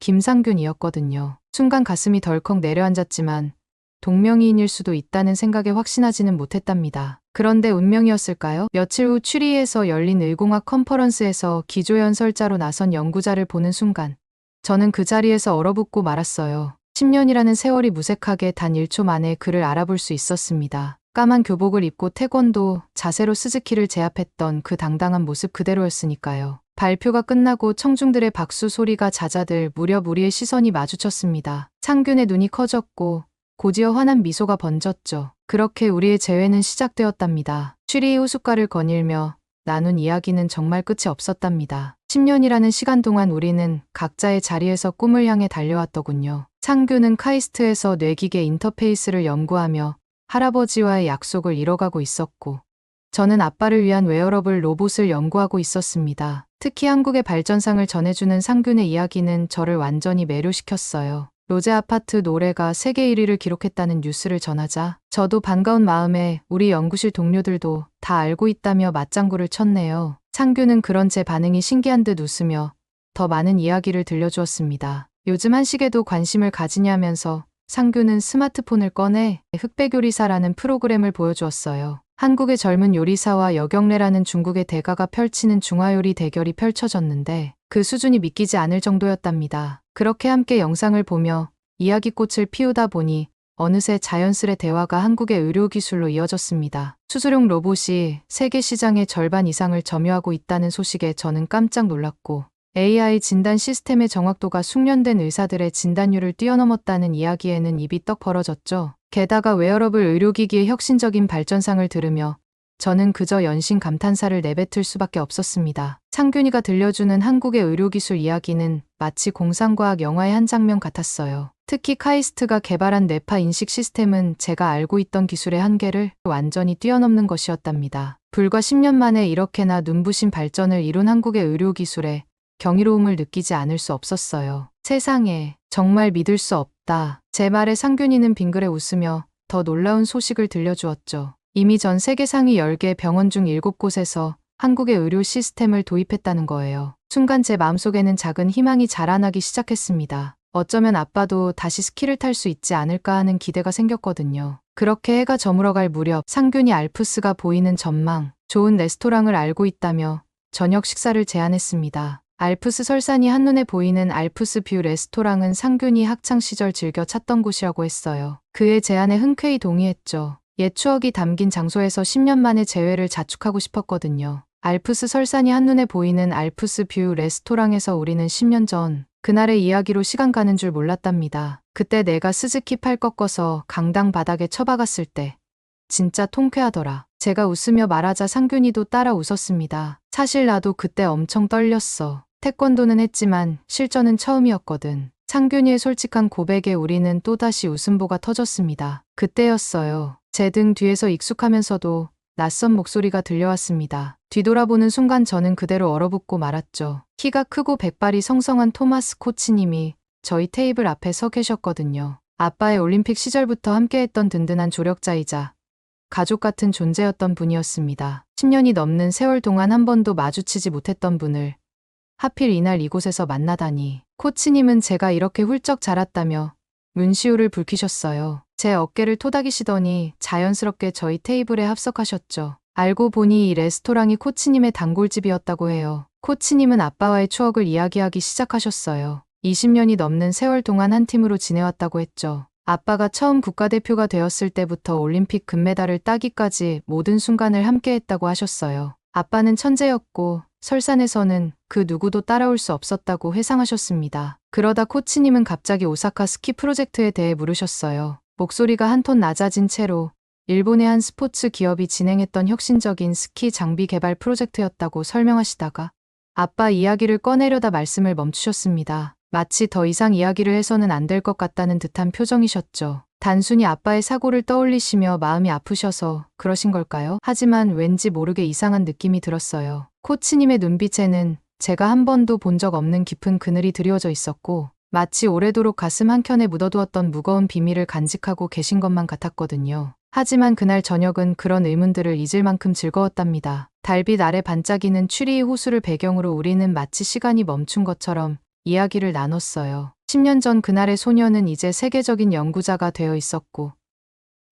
S1: 김상균이었거든요. 순간 가슴이 덜컥 내려앉았지만 동명이인일 수도 있다는 생각에 확신하지는 못했답니다. 그런데 운명이었을까요? 며칠 후 취리히에서 열린 의공학 컨퍼런스에서 기조연설자로 나선 연구자를 보는 순간 저는 그 자리에서 얼어붙고 말았어요. 10년이라는 세월이 무색하게 단 1초 만에 그를 알아볼 수 있었습니다. 까만 교복을 입고 태권도 자세로 스즈키를 제압했던 그 당당한 모습 그대로였으니까요. 발표가 끝나고 청중들의 박수 소리가 잦아들 무렵 우리의 시선이 마주쳤습니다. 상균의 눈이 커졌고 고지어 환한 미소가 번졌죠. 그렇게 우리의 재회는 시작되었답니다. 취리히 후숟가를 거닐며 나눈 이야기는 정말 끝이 없었답니다. 10년이라는 시간 동안 우리는 각자의 자리에서 꿈을 향해 달려왔더군요. 상균은 카이스트에서 뇌기계 인터페이스를 연구하며 할아버지와의 약속을 이뤄가고 있었고, 저는 아빠를 위한 웨어러블 로봇을 연구하고 있었습니다. 특히 한국의 발전상을 전해주는 상균의 이야기는 저를 완전히 매료시켰어요. 로제 아파트 노래가 세계 1위를 기록했다는 뉴스를 전하자 저도 반가운 마음에 우리 연구실 동료들도 다 알고 있다며 맞장구를 쳤네요. 상균은 그런 제 반응이 신기한 듯 웃으며 더 많은 이야기를 들려주었습니다. 요즘 한식에도 관심을 가지냐면서 상균은 스마트폰을 꺼내 흑백 요리사라는 프로그램을 보여주었어요. 한국의 젊은 요리사와 여경래라는 중국의 대가가 펼치는 중화요리 대결이 펼쳐졌는데 그 수준이 믿기지 않을 정도였답니다. 그렇게 함께 영상을 보며 이야기꽃을 피우다 보니 어느새 자연스레 대화가 한국의 의료기술로 이어졌습니다. 수술용 로봇이 세계 시장의 절반 이상을 점유하고 있다는 소식에 저는 깜짝 놀랐고, AI 진단 시스템의 정확도가 숙련된 의사들의 진단율을 뛰어넘었다는 이야기에는 입이 떡 벌어졌죠. 게다가 웨어러블 의료기기의 혁신적인 발전상을 들으며 저는 그저 연신 감탄사를 내뱉을 수밖에 없었습니다. 상균이가 들려주는 한국의 의료기술 이야기는 마치 공상과학 영화의 한 장면 같았어요. 특히 카이스트가 개발한 뇌파 인식 시스템은 제가 알고 있던 기술의 한계를 완전히 뛰어넘는 것이었답니다. 불과 10년 만에 이렇게나 눈부신 발전을 이룬 한국의 의료기술에 경이로움을 느끼지 않을 수 없었어요. 세상에, 정말 믿을 수 없다. 제 말에 상균이는 빙그레 웃으며 더 놀라운 소식을 들려주었죠. 이미 전 세계 상위 10개 병원 중 7곳에서 한국의 의료 시스템을 도입했다는 거예요. 순간 제 마음속에는 작은 희망이 자라나기 시작했습니다. 어쩌면 아빠도 다시 스키를 탈 수 있지 않을까 하는 기대가 생겼거든요. 그렇게 해가 저물어갈 무렵 상균이 알프스가 보이는 전망, 좋은 레스토랑을 알고 있다며 저녁 식사를 제안했습니다. 알프스 설산이 한눈에 보이는 알프스 뷰 레스토랑은 상균이 학창시절 즐겨 찾던 곳이라고 했어요. 그의 제안에 흔쾌히 동의했죠. 옛 추억이 담긴 장소에서 10년 만에 재회를 자축하고 싶었거든요. 알프스 설산이 한눈에 보이는 알프스 뷰 레스토랑에서 우리는 10년 전 그날의 이야기로 시간 가는 줄 몰랐답니다. 그때 내가 스즈키 팔 꺾어서 강당 바닥에 처박았을 때 진짜 통쾌하더라. 제가 웃으며 말하자 상균이도 따라 웃었습니다. 사실 나도 그때 엄청 떨렸어. 태권도는 했지만 실전은 처음이었거든. 상균이의 솔직한 고백에 우리는 또다시 웃음보가 터졌습니다. 그때였어요. 제 등 뒤에서 익숙하면서도 낯선 목소리가 들려왔습니다. 뒤돌아보는 순간 저는 그대로 얼어붙고 말았죠. 키가 크고 백발이 성성한 토마스 코치님이 저희 테이블 앞에 서 계셨거든요. 아빠의 올림픽 시절부터 함께했던 든든한 조력자이자 가족 같은 존재였던 분이었습니다. 10년이 넘는 세월 동안 한 번도 마주치지 못했던 분을 하필 이날 이곳에서 만나다니. 코치님은 제가 이렇게 훌쩍 자랐다며 문시우를 붉히셨어요. 제 어깨를 토닥이시더니 자연스럽게 저희 테이블에 합석하셨죠. 알고 보니 이 레스토랑이 코치님의 단골집이었다고 해요. 코치님은 아빠와의 추억을 이야기하기 시작하셨어요. 20년이 넘는 세월 동안 한 팀으로 지내왔다고 했죠. 아빠가 처음 국가대표가 되었을 때부터 올림픽 금메달을 따기까지 모든 순간을 함께했다고 하셨어요. 아빠는 천재였고 설산에서는 그 누구도 따라올 수 없었다고 회상하셨습니다. 그러다 코치님은 갑자기 오사카 스키 프로젝트에 대해 물으셨어요. 목소리가 한 톤 낮아진 채로 일본의 한 스포츠 기업이 진행했던 혁신적인 스키 장비 개발 프로젝트였다고 설명하시다가 아빠 이야기를 꺼내려다 말씀을 멈추셨습니다. 마치 더 이상 이야기를 해서는 안 될 것 같다는 듯한 표정이셨죠. 단순히 아빠의 사고를 떠올리시며 마음이 아프셔서 그러신 걸까요? 하지만 왠지 모르게 이상한 느낌이 들었어요. 코치님의 눈빛에는 제가 한 번도 본 적 없는 깊은 그늘이 드리워져 있었고 마치 오래도록 가슴 한켠에 묻어두었던 무거운 비밀을 간직하고 계신 것만 같았거든요. 하지만 그날 저녁은 그런 의문들을 잊을 만큼 즐거웠답니다. 달빛 아래 반짝이는 추리의 호수를 배경으로 우리는 마치 시간이 멈춘 것처럼 이야기를 나눴어요. 10년 전 그날의 소녀는 이제 세계적인 연구자가 되어 있었고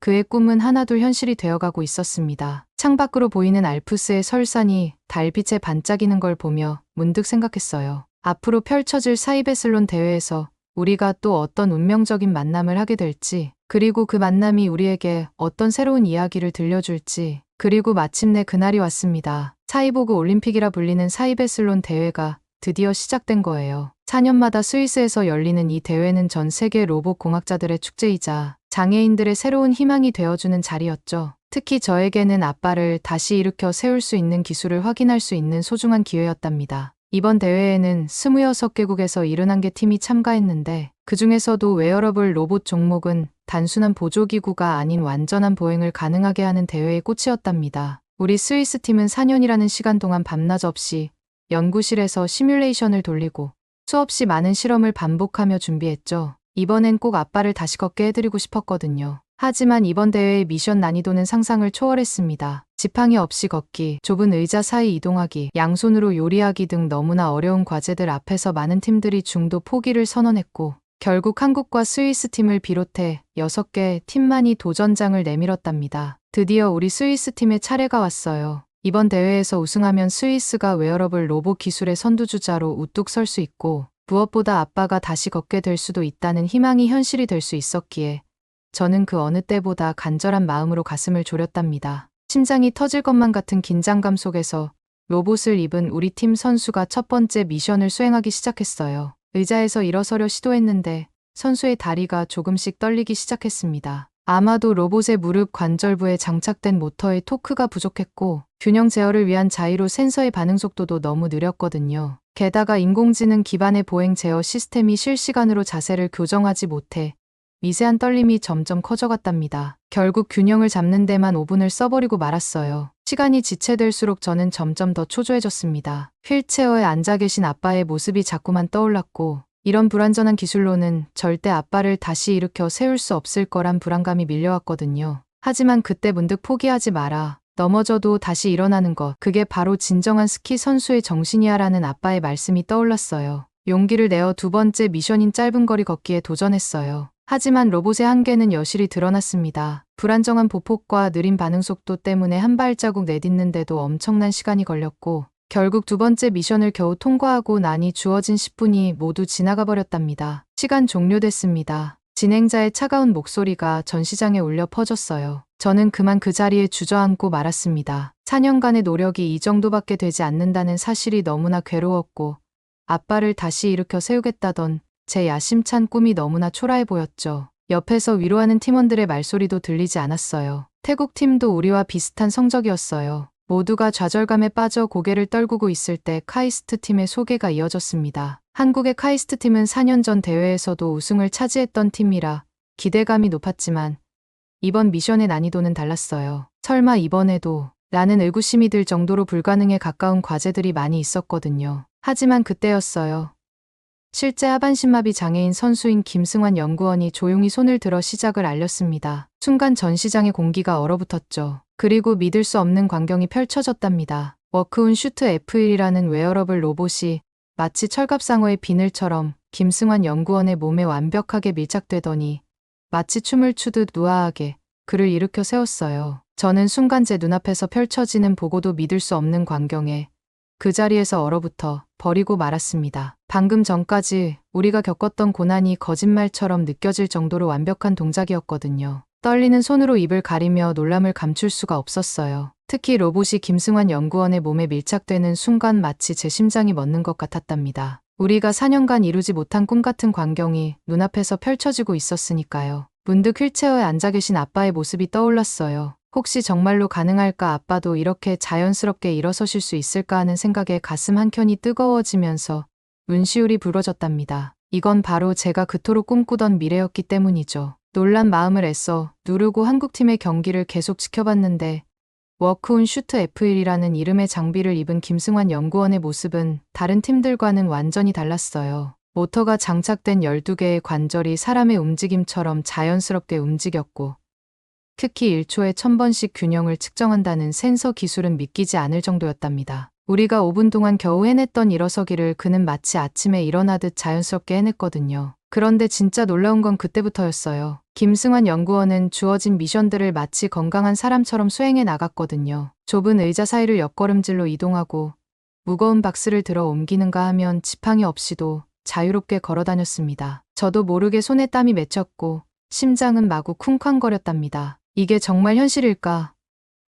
S1: 그의 꿈은 하나둘 현실이 되어가고 있었습니다. 창밖으로 보이는 알프스의 설산이 달빛에 반짝이는 걸 보며 문득 생각했어요. 앞으로 펼쳐질 사이베슬론 대회에서 우리가 또 어떤 운명적인 만남을 하게 될지, 그리고 그 만남이 우리에게 어떤 새로운 이야기를 들려줄지, 그리고 마침내 그날이 왔습니다. 사이보그 올림픽이라 불리는 사이베슬론 대회가 드디어 시작된 거예요. 4년마다 스위스에서 열리는 이 대회는 전 세계 로봇 공학자들의 축제이자 장애인들의 새로운 희망이 되어주는 자리였죠. 특히 저에게는 아빠를 다시 일으켜 세울 수 있는 기술을 확인할 수 있는 소중한 기회였답니다. 이번 대회에는 26개국에서 71개 팀이 참가했는데 그 중에서도 웨어러블 로봇 종목은 단순한 보조기구가 아닌 완전한 보행을 가능하게 하는 대회의 꽃이었답니다. 우리 스위스 팀은 4년이라는 시간 동안 밤낮 없이 연구실에서 시뮬레이션을 돌리고 수없이 많은 실험을 반복하며 준비했죠. 이번엔 꼭 아빠를 다시 걷게 해드리고 싶었거든요. 하지만 이번 대회의 미션 난이도는 상상을 초월했습니다. 지팡이 없이 걷기, 좁은 의자 사이 이동하기, 양손으로 요리하기 등 너무나 어려운 과제들 앞에서 많은 팀들이 중도 포기를 선언했고 결국 한국과 스위스 팀을 비롯해 6개 팀만이 도전장을 내밀었답니다. 드디어 우리 스위스 팀의 차례가 왔어요. 이번 대회에서 우승하면 스위스가 웨어러블 로봇 기술의 선두주자로 우뚝 설 수 있고 무엇보다 아빠가 다시 걷게 될 수도 있다는 희망이 현실이 될 수 있었기에 저는 그 어느 때보다 간절한 마음으로 가슴을 졸였답니다. 심장이 터질 것만 같은 긴장감 속에서 로봇을 입은 우리 팀 선수가 첫 번째 미션을 수행하기 시작했어요. 의자에서 일어서려 시도했는데 선수의 다리가 조금씩 떨리기 시작했습니다. 아마도 로봇의 무릎 관절부에 장착된 모터의 토크가 부족했고 균형 제어를 위한 자이로 센서의 반응 속도도 너무 느렸거든요. 게다가 인공지능 기반의 보행 제어 시스템이 실시간으로 자세를 교정하지 못해 미세한 떨림이 점점 커져갔답니다. 결국 균형을 잡는 데만 5분을 써버리고 말았어요. 시간이 지체될수록 저는 점점 더 초조해졌습니다. 휠체어에 앉아 계신 아빠의 모습이 자꾸만 떠올랐고 이런 불완전한 기술로는 절대 아빠를 다시 일으켜 세울 수 없을 거란 불안감이 밀려왔거든요. 하지만 그때 문득 포기하지 마라. 넘어져도 다시 일어나는 것, 그게 바로 진정한 스키 선수의 정신이야라는 아빠의 말씀이 떠올랐어요. 용기를 내어 두 번째 미션인 짧은 거리 걷기에 도전했어요. 하지만 로봇의 한계는 여실히 드러났습니다. 불안정한 보폭과 느린 반응 속도 때문에 한 발자국 내딛는데도 엄청난 시간이 걸렸고, 결국 두 번째 미션을 겨우 통과하고 나니 주어진 10분이 모두 지나가 버렸답니다. 시간 종료됐습니다. 진행자의 차가운 목소리가 전시장에 울려 퍼졌어요. 저는 그만 그 자리에 주저앉고 말았습니다. 4년간의 노력이 이 정도밖에 되지 않는다는 사실이 너무나 괴로웠고, 아빠를 다시 일으켜 세우겠다던 제 야심찬 꿈이 너무나 초라해 보였죠. 옆에서 위로하는 팀원들의 말소리도 들리지 않았어요. 태국 팀도 우리와 비슷한 성적이었어요. 모두가 좌절감에 빠져 고개를 떨구고 있을 때 카이스트 팀의 소개가 이어졌습니다. 한국의 카이스트 팀은 4년 전 대회에서도 우승을 차지했던 팀이라 기대감이 높았지만 이번 미션의 난이도는 달랐어요. 설마 이번에도? 라는 의구심이 들 정도로 불가능에 가까운 과제들이 많이 있었거든요. 하지만 그때였어요. 실제 하반신마비 장애인 선수인 김승환 연구원이 조용히 손을 들어 시작을 알렸습니다. 순간 전시장의 공기가 얼어붙었죠. 그리고 믿을 수 없는 광경이 펼쳐졌답니다. 워크온 슈트 F1이라는 웨어러블 로봇이 마치 철갑상어의 비늘처럼 김승환 연구원의 몸에 완벽하게 밀착되더니 마치 춤을 추듯 우아하게 그를 일으켜 세웠어요. 저는 순간 제 눈앞에서 펼쳐지는 보고도 믿을 수 없는 광경에 그 자리에서 얼어붙어 버리고 말았습니다. 방금 전까지 우리가 겪었던 고난이 거짓말처럼 느껴질 정도로 완벽한 동작이었거든요. 떨리는 손으로 입을 가리며 놀람을 감출 수가 없었어요. 특히 로봇이 김승환 연구원의 몸에 밀착되는 순간 마치 제 심장이 멎는 것 같았답니다. 우리가 4년간 이루지 못한 꿈 같은 광경이 눈앞에서 펼쳐지고 있었으니까요. 문득 휠체어에 앉아 계신 아빠의 모습이 떠올랐어요. 혹시 정말로 가능할까, 아빠도 이렇게 자연스럽게 일어서실 수 있을까 하는 생각에 가슴 한켠이 뜨거워지면서 눈시울이 붉어졌답니다. 이건 바로 제가 그토록 꿈꾸던 미래였기 때문이죠. 놀란 마음을 애써 누르고 한국팀의 경기를 계속 지켜봤는데 워크온 슈트 F1이라는 이름의 장비를 입은 김승환 연구원의 모습은 다른 팀들과는 완전히 달랐어요. 모터가 장착된 12개의 관절이 사람의 움직임처럼 자연스럽게 움직였고, 특히 1초에 1000번씩 균형을 측정한다는 센서 기술은 믿기지 않을 정도였답니다. 우리가 5분 동안 겨우 해냈던 일어서기를 그는 마치 아침에 일어나듯 자연스럽게 해냈거든요. 그런데 진짜 놀라운 건 그때부터였어요. 김승환 연구원은 주어진 미션들을 마치 건강한 사람처럼 수행해 나갔거든요. 좁은 의자 사이를 옆걸음질로 이동하고 무거운 박스를 들어 옮기는가 하면 지팡이 없이도 자유롭게 걸어 다녔습니다. 저도 모르게 손에 땀이 맺혔고 심장은 마구 쿵쾅거렸답니다. 이게 정말 현실일까?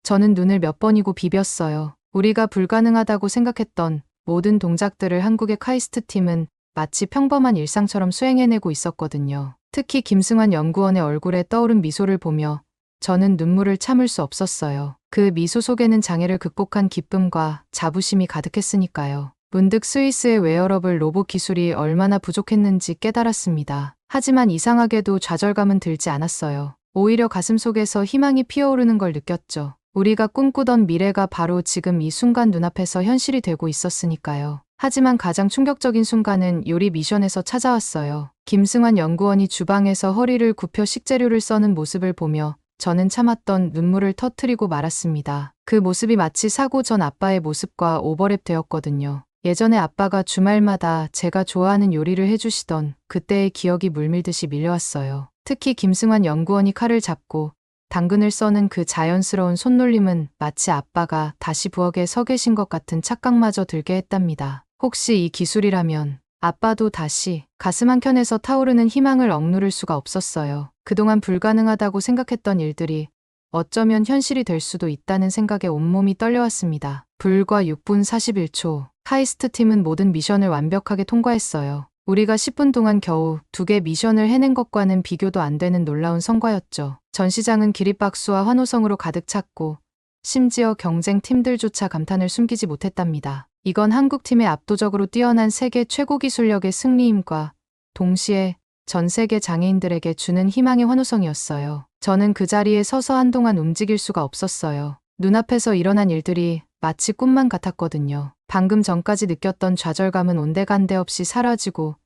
S1: 저는 눈을 몇 번이고 비볐어요. 우리가 불가능하다고 생각했던 모든 동작들을 한국의 카이스트 팀은 마치 평범한 일상처럼 수행해내고 있었거든요. 특히 김승환 연구원의 얼굴에 떠오른 미소를 보며 저는 눈물을 참을 수 없었어요. 그 미소 속에는 장애를 극복한 기쁨과 자부심이 가득했으니까요. 문득 스위스의 웨어러블 로봇 기술이 얼마나 부족했는지 깨달았습니다. 하지만 이상하게도 좌절감은 들지 않았어요. 오히려 가슴속에서 희망이 피어오르는 걸 느꼈죠. 우리가 꿈꾸던 미래가 바로 지금 이 순간 눈앞에서 현실이 되고 있었으니까요. 하지만 가장 충격적인 순간은 요리 미션에서 찾아왔어요. 김승환 연구원이 주방에서 허리를 굽혀 식재료를 써는 모습을 보며 저는 참았던 눈물을 터뜨리고 말았습니다. 그 모습이 마치 사고 전 아빠의 모습과 오버랩 되었거든요. 예전에 아빠가 주말마다 제가 좋아하는 요리를 해주시던 그때의 기억이 물밀듯이 밀려왔어요. 특히 김승환 연구원이 칼을 잡고 당근을 써는 그 자연스러운 손놀림은 마치 아빠가 다시 부엌에 서 계신 것 같은 착각마저 들게 했답니다. 혹시 이 기술이라면 아빠도 다시 가슴 한켠에서 타오르는 희망을 억누를 수가 없었어요. 그동안 불가능하다고 생각했던 일들이 어쩌면 현실이 될 수도 있다는 생각에 온몸이 떨려왔습니다. 불과 6분 41초. 카이스트 팀은 모든 미션을 완벽하게 통과했어요. 우리가 10분 동안 겨우 2개 미션을 해낸 것과는 비교도 안 되는 놀라운 성과였죠. 전시장은 기립박수와 환호성으로 가득 찼고 심지어 경쟁 팀들조차 감탄을 숨기지 못했답니다. 이건 한국팀의 압도적으로 뛰어난 세계 최고 기술력의 승리임과 동시에 전 세계 장애인들에게 주는 희망의 환호성이었어요. 저는 그 자리에 서서 한동안 움직일 수가 없었어요. 눈앞에서 일어난 일들이 마치 꿈만 같았거든요. 방금 전까지 느꼈던 좌절감은 온데간데 없이 사라지고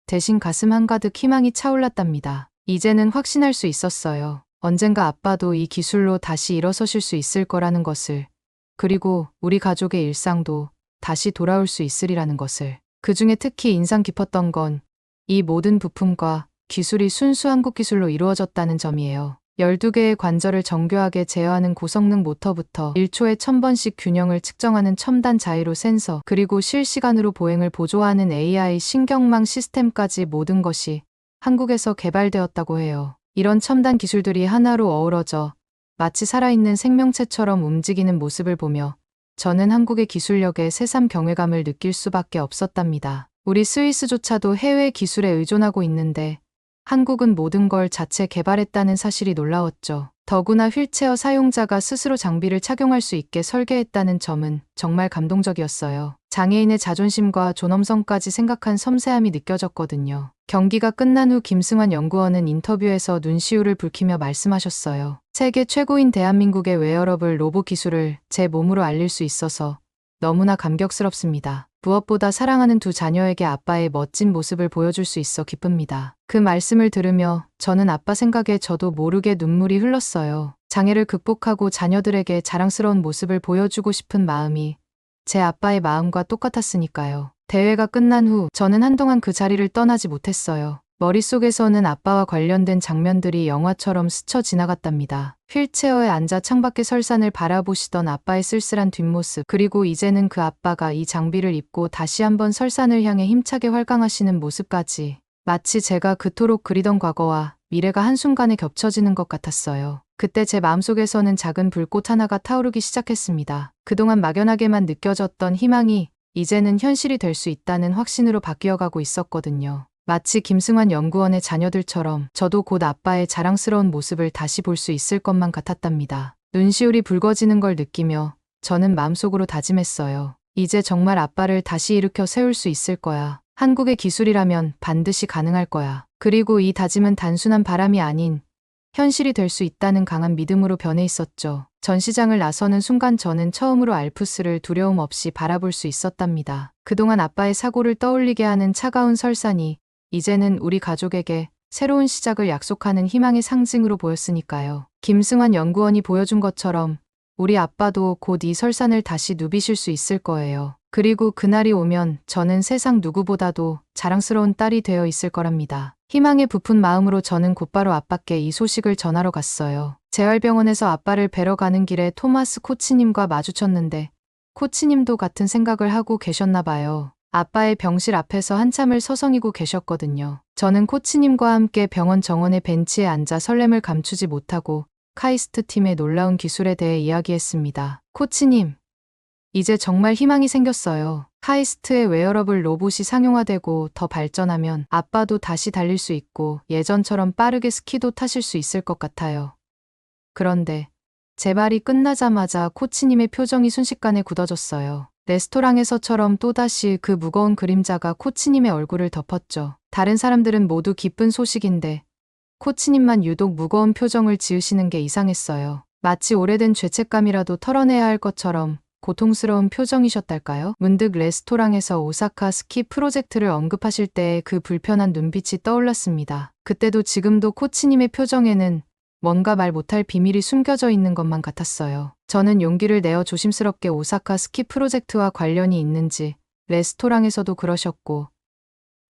S1: 대신 가슴 한가득 희망이 차올랐답니다. 이제는 확신할 수 있었어요. 언젠가 아빠도 이 기술로 다시 일어서실 수 있을 거라는 것을, 그리고 우리 가족의 일상도 다시 돌아올 수 있으리라는 것을. 그중에 특히 인상 깊었던 건 이 모든 부품과 기술이 순수 한국 기술로 이루어졌다는 점이에요. 12개의 관절을 정교하게 제어하는 고성능 모터부터 1초에 1000번씩 균형을 측정하는 첨단 자이로 센서, 그리고 실시간으로 보행을 보조하는 AI 신경망 시스템까지 모든 것이 한국에서 개발되었다고 해요. 이런 첨단 기술들이 하나로 어우러져 마치 살아있는 생명체처럼 움직이는 모습을 보며 저는 한국의 기술력에 새삼 경외감을 느낄 수밖에 없었답니다. 우리 스위스조차도 해외 기술에 의존하고 있는데 한국은 모든 걸 자체 개발했다는 사실이 놀라웠죠. 더구나 휠체어 사용자가 스스로 장비를 착용할 수 있게 설계했다는 점은 정말 감동적이었어요. 장애인의 자존심과 존엄성까지 생각한 섬세함이 느껴졌거든요. 경기가 끝난 후 김승환 연구원은 인터뷰에서 눈시울을 붉히며 말씀하셨어요. 세계 최고인 대한민국의 웨어러블 로봇 기술을 제 몸으로 알릴 수 있어서 너무나 감격스럽습니다. 무엇보다 사랑하는 두 자녀에게 아빠의 멋진 모습을 보여줄 수 있어 기쁩니다. 그 말씀을 들으며 저는 아빠 생각에 저도 모르게 눈물이 흘렀어요. 장애를 극복하고 자녀들에게 자랑스러운 모습을 보여주고 싶은 마음이 제 아빠의 마음과 똑같았으니까요. 대회가 끝난 후 저는 한동안 그 자리를 떠나지 못했어요. 머릿속에서는 아빠와 관련된 장면들이 영화처럼 스쳐 지나갔답니다. 휠체어에 앉아 창밖의 설산을 바라보시던 아빠의 쓸쓸한 뒷모습, 그리고 이제는 그 아빠가 이 장비를 입고 다시 한번 설산을 향해 힘차게 활강하시는 모습까지, 마치 제가 그토록 그리던 과거와 미래가 한순간에 겹쳐지는 것 같았어요. 그때 제 마음속에서는 작은 불꽃 하나가 타오르기 시작했습니다. 그동안 막연하게만 느껴졌던 희망이 이제는 현실이 될 수 있다는 확신으로 바뀌어가고 있었거든요. 마치 김승환 연구원의 자녀들처럼 저도 곧 아빠의 자랑스러운 모습을 다시 볼 수 있을 것만 같았답니다. 눈시울이 붉어지는 걸 느끼며 저는 마음속으로 다짐했어요. 이제 정말 아빠를 다시 일으켜 세울 수 있을 거야. 한국의 기술이라면 반드시 가능할 거야. 그리고 이 다짐은 단순한 바람이 아닌 현실이 될 수 있다는 강한 믿음으로 변해 있었죠. 전시장을 나서는 순간 저는 처음으로 알프스를 두려움 없이 바라볼 수 있었답니다. 그동안 아빠의 사고를 떠올리게 하는 차가운 설산이 이제는 우리 가족에게 새로운 시작을 약속하는 희망의 상징으로 보였으니까요. 김승환 연구원이 보여준 것처럼 우리 아빠도 곧 이 설산을 다시 누비실 수 있을 거예요. 그리고 그날이 오면 저는 세상 누구보다도 자랑스러운 딸이 되어 있을 거랍니다. 희망에 부푼 마음으로 저는 곧바로 아빠께 이 소식을 전하러 갔어요. 재활병원에서 아빠를 뵈러 가는 길에 토마스 코치님과 마주쳤는데 코치님도 같은 생각을 하고 계셨나 봐요. 아빠의 병실 앞에서 한참을 서성이고 계셨거든요. 저는 코치님과 함께 병원 정원의 벤치에 앉아 설렘을 감추지 못하고 카이스트 팀의 놀라운 기술에 대해 이야기했습니다. 코치님, 이제 정말 희망이 생겼어요. 카이스트의 웨어러블 로봇이 상용화되고 더 발전하면 아빠도 다시 달릴 수 있고 예전처럼 빠르게 스키도 타실 수 있을 것 같아요. 그런데 제 말이 끝나자마자 코치님의 표정이 순식간에 굳어졌어요. 레스토랑에서처럼 또다시 그 무거운 그림자가 코치님의 얼굴을 덮었죠. 다른 사람들은 모두 기쁜 소식인데 코치님만 유독 무거운 표정을 지으시는 게 이상했어요. 마치 오래된 죄책감이라도 털어내야 할 것처럼 고통스러운 표정이셨달까요? 문득 레스토랑에서 오사카 스키 프로젝트를 언급하실 때의 그 불편한 눈빛이 떠올랐습니다. 그때도 지금도 코치님의 표정에는 뭔가 말 못할 비밀이 숨겨져 있는 것만 같았어요. 저는 용기를 내어 조심스럽게 오사카 스키 프로젝트와 관련이 있는지, 레스토랑에서도 그러셨고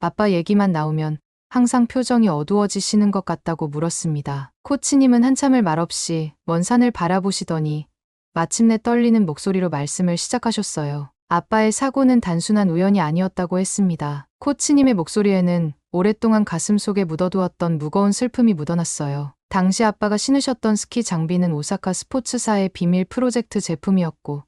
S1: 아빠 얘기만 나오면 항상 표정이 어두워지시는 것 같다고 물었습니다. 코치님은 한참을 말없이 먼 산을 바라보시더니 마침내 떨리는 목소리로 말씀을 시작하셨어요. 아빠의 사고는 단순한 우연이 아니었다고 했습니다. 코치님의 목소리에는 오랫동안 가슴속에 묻어두었던 무거운 슬픔이 묻어났어요. 당시 아빠가 신으셨던 스키 장비는 오사카 스포츠사의 비밀 프로젝트 제품이었고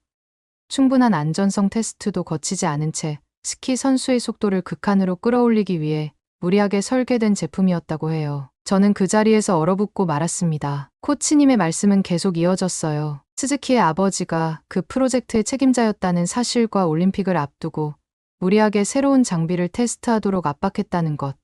S1: 충분한 안전성 테스트도 거치지 않은 채 스키 선수의 속도를 극한으로 끌어올리기 위해 무리하게 설계된 제품이었다고 해요. 저는 그 자리에서 얼어붙고 말았습니다. 코치님의 말씀은 계속 이어졌어요. 스즈키의 아버지가 그 프로젝트의 책임자였다는 사실과 올림픽을 앞두고 무리하게 새로운 장비를 테스트하도록 압박했다는 것.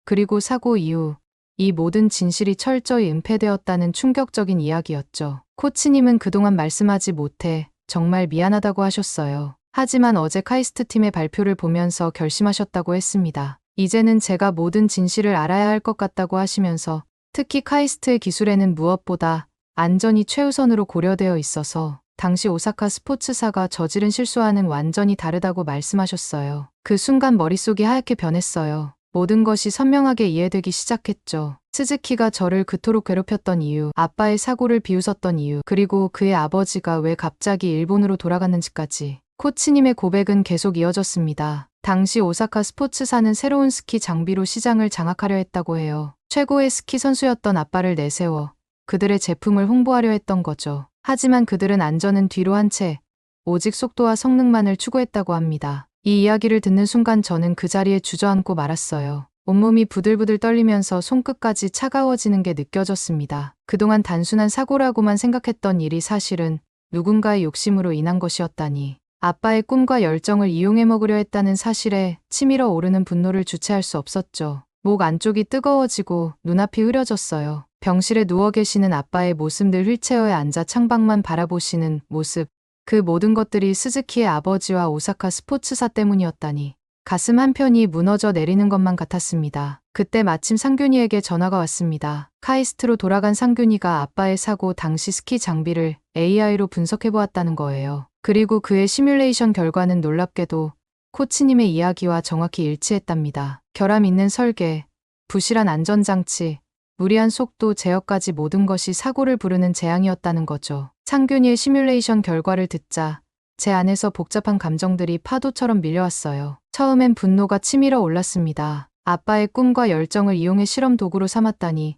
S1: 그리고 사고 이후 이 모든 진실이 철저히 은폐되었다는 충격적인 이야기였죠. 코치님은 그동안 말씀하지 못해 정말 미안하다고 하셨어요. 하지만 어제 카이스트 팀의 발표를 보면서 결심하셨다고 했습니다. 이제는 제가 모든 진실을 알아야 할 것 같다고 하시면서 특히 카이스트의 기술에는 무엇보다 안전이 최우선으로 고려되어 있어서 당시 오사카 스포츠사가 저지른 실수와는 완전히 다르다고 말씀하셨어요. 그 순간 머릿속이 하얗게 변했어요. 모든 것이 선명하게 이해되기 시작했죠. 스즈키가 저를 그토록 괴롭혔던 이유, 아빠의 사고를 비웃었던 이유, 그리고 그의 아버지가 왜 갑자기 일본으로 돌아갔는지까지. 코치님의 고백은 계속 이어졌습니다. 당시 오사카 스포츠사는 새로운 스키 장비로 시장을 장악하려 했다고 해요. 최고의 스키 선수였던 아빠를 내세워 그들의 제품을 홍보하려 했던 거죠. 하지만 그들은 안전은 뒤로 한 채 오직 속도와 성능만을 추구했다고 합니다. 이 이야기를 듣는 순간 저는 그 자리에 주저앉고 말았어요. 온몸이 부들부들 떨리면서 손끝까지 차가워지는 게 느껴졌습니다. 그동안 단순한 사고라고만 생각했던 일이 사실은 누군가의 욕심으로 인한 것이었다니. 아빠의 꿈과 열정을 이용해 먹으려 했다는 사실에 치밀어 오르는 분노를 주체할 수 없었죠. 목 안쪽이 뜨거워지고 눈앞이 흐려졌어요. 병실에 누워 계시는 아빠의 모습, 늘 휠체어에 앉아 창밖만 바라보시는 모습. 그 모든 것들이 스즈키의 아버지와 오사카 스포츠사 때문이었다니. 가슴 한편이 무너져 내리는 것만 같았습니다. 그때 마침 상균이에게 전화가 왔습니다. 카이스트로 돌아간 상균이가 아빠의 사고 당시 스키 장비를 AI로 분석해보았다는 거예요. 그리고 그의 시뮬레이션 결과는 놀랍게도 코치님의 이야기와 정확히 일치했답니다. 결함 있는 설계, 부실한 안전장치, 무리한 속도, 제어까지 모든 것이 사고를 부르는 재앙이었다는 거죠. 상균이의 시뮬레이션 결과를 듣자 제 안에서 복잡한 감정들이 파도처럼 밀려왔어요. 처음엔 분노가 치밀어 올랐습니다. 아빠의 꿈과 열정을 이용해 실험 도구로 삼았다니.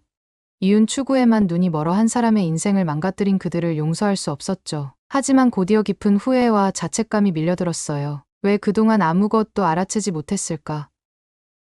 S1: 이윤 추구에만 눈이 멀어 한 사람의 인생을 망가뜨린 그들을 용서할 수 없었죠. 하지만 곧이어 깊은 후회와 자책감이 밀려들었어요. 왜 그동안 아무것도 알아채지 못했을까?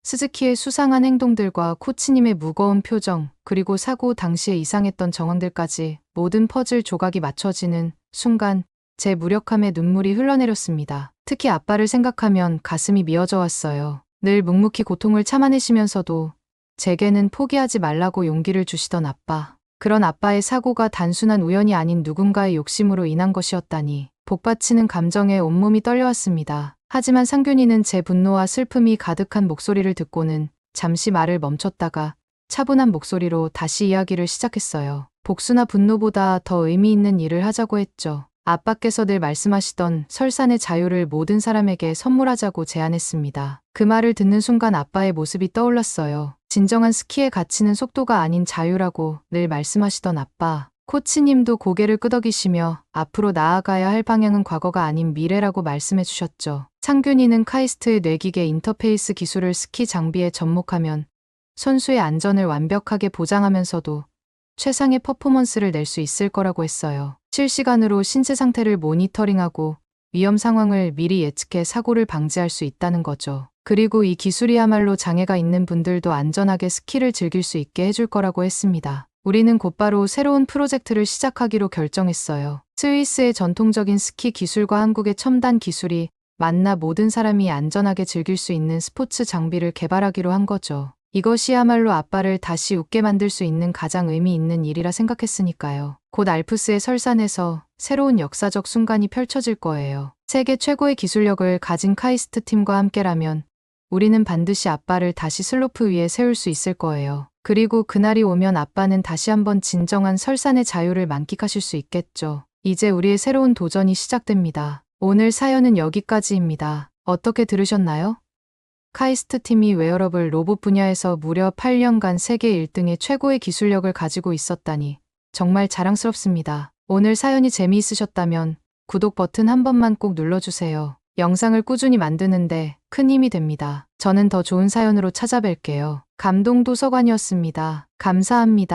S1: 스즈키의 수상한 행동들과 코치님의 무거운 표정, 그리고 사고 당시에 이상했던 정황들까지 모든 퍼즐 조각이 맞춰지는 순간 제 무력함에 눈물이 흘러내렸습니다. 특히 아빠를 생각하면 가슴이 미어져 왔어요. 늘 묵묵히 고통을 참아내시면서도 제게는 포기하지 말라고 용기를 주시던 아빠. 그런 아빠의 사고가 단순한 우연이 아닌 누군가의 욕심으로 인한 것이었다니. 복받치는 감정에 온몸이 떨려왔습니다. 하지만 상균이는 제 분노와 슬픔이 가득한 목소리를 듣고는 잠시 말을 멈췄다가 차분한 목소리로 다시 이야기를 시작했어요. 복수나 분노보다 더 의미 있는 일을 하자고 했죠. 아빠께서 늘 말씀하시던 설산의 자유를 모든 사람에게 선물하자고 제안했습니다. 그 말을 듣는 순간 아빠의 모습이 떠올랐어요. 진정한 스키의 가치는 속도가 아닌 자유라고 늘 말씀하시던 아빠. 코치님도 고개를 끄덕이시며 앞으로 나아가야 할 방향은 과거가 아닌 미래라고 말씀해 주셨죠. 상균이는 카이스트의 뇌기계 인터페이스 기술을 스키 장비에 접목하면 선수의 안전을 완벽하게 보장하면서도 최상의 퍼포먼스를 낼 수 있을 거라고 했어요. 실시간으로 신체 상태를 모니터링하고 위험 상황을 미리 예측해 사고를 방지할 수 있다는 거죠. 그리고 이 기술이야말로 장애가 있는 분들도 안전하게 스키를 즐길 수 있게 해줄 거라고 했습니다. 우리는 곧바로 새로운 프로젝트를 시작하기로 결정했어요. 스위스의 전통적인 스키 기술과 한국의 첨단 기술이 만나 모든 사람이 안전하게 즐길 수 있는 스포츠 장비를 개발하기로 한 거죠. 이것이야말로 아빠를 다시 웃게 만들 수 있는 가장 의미 있는 일이라 생각했으니까요. 곧 알프스의 설산에서 새로운 역사적 순간이 펼쳐질 거예요. 세계 최고의 기술력을 가진 카이스트 팀과 함께라면 우리는 반드시 아빠를 다시 슬로프 위에 세울 수 있을 거예요. 그리고 그날이 오면 아빠는 다시 한번 진정한 설산의 자유를 만끽하실 수 있겠죠. 이제 우리의 새로운 도전이 시작됩니다. 오늘 사연은 여기까지입니다. 어떻게 들으셨나요? 카이스트 팀이 웨어러블 로봇 분야에서 무려 8년간 세계 1등의 최고의 기술력을 가지고 있었다니 정말 자랑스럽습니다. 오늘 사연이 재미있으셨다면 구독 버튼 한 번만 꼭 눌러주세요. 영상을 꾸준히 만드는데 큰 힘이 됩니다. 저는 더 좋은 사연으로 찾아뵐게요. 감동도서관이었습니다. 감사합니다.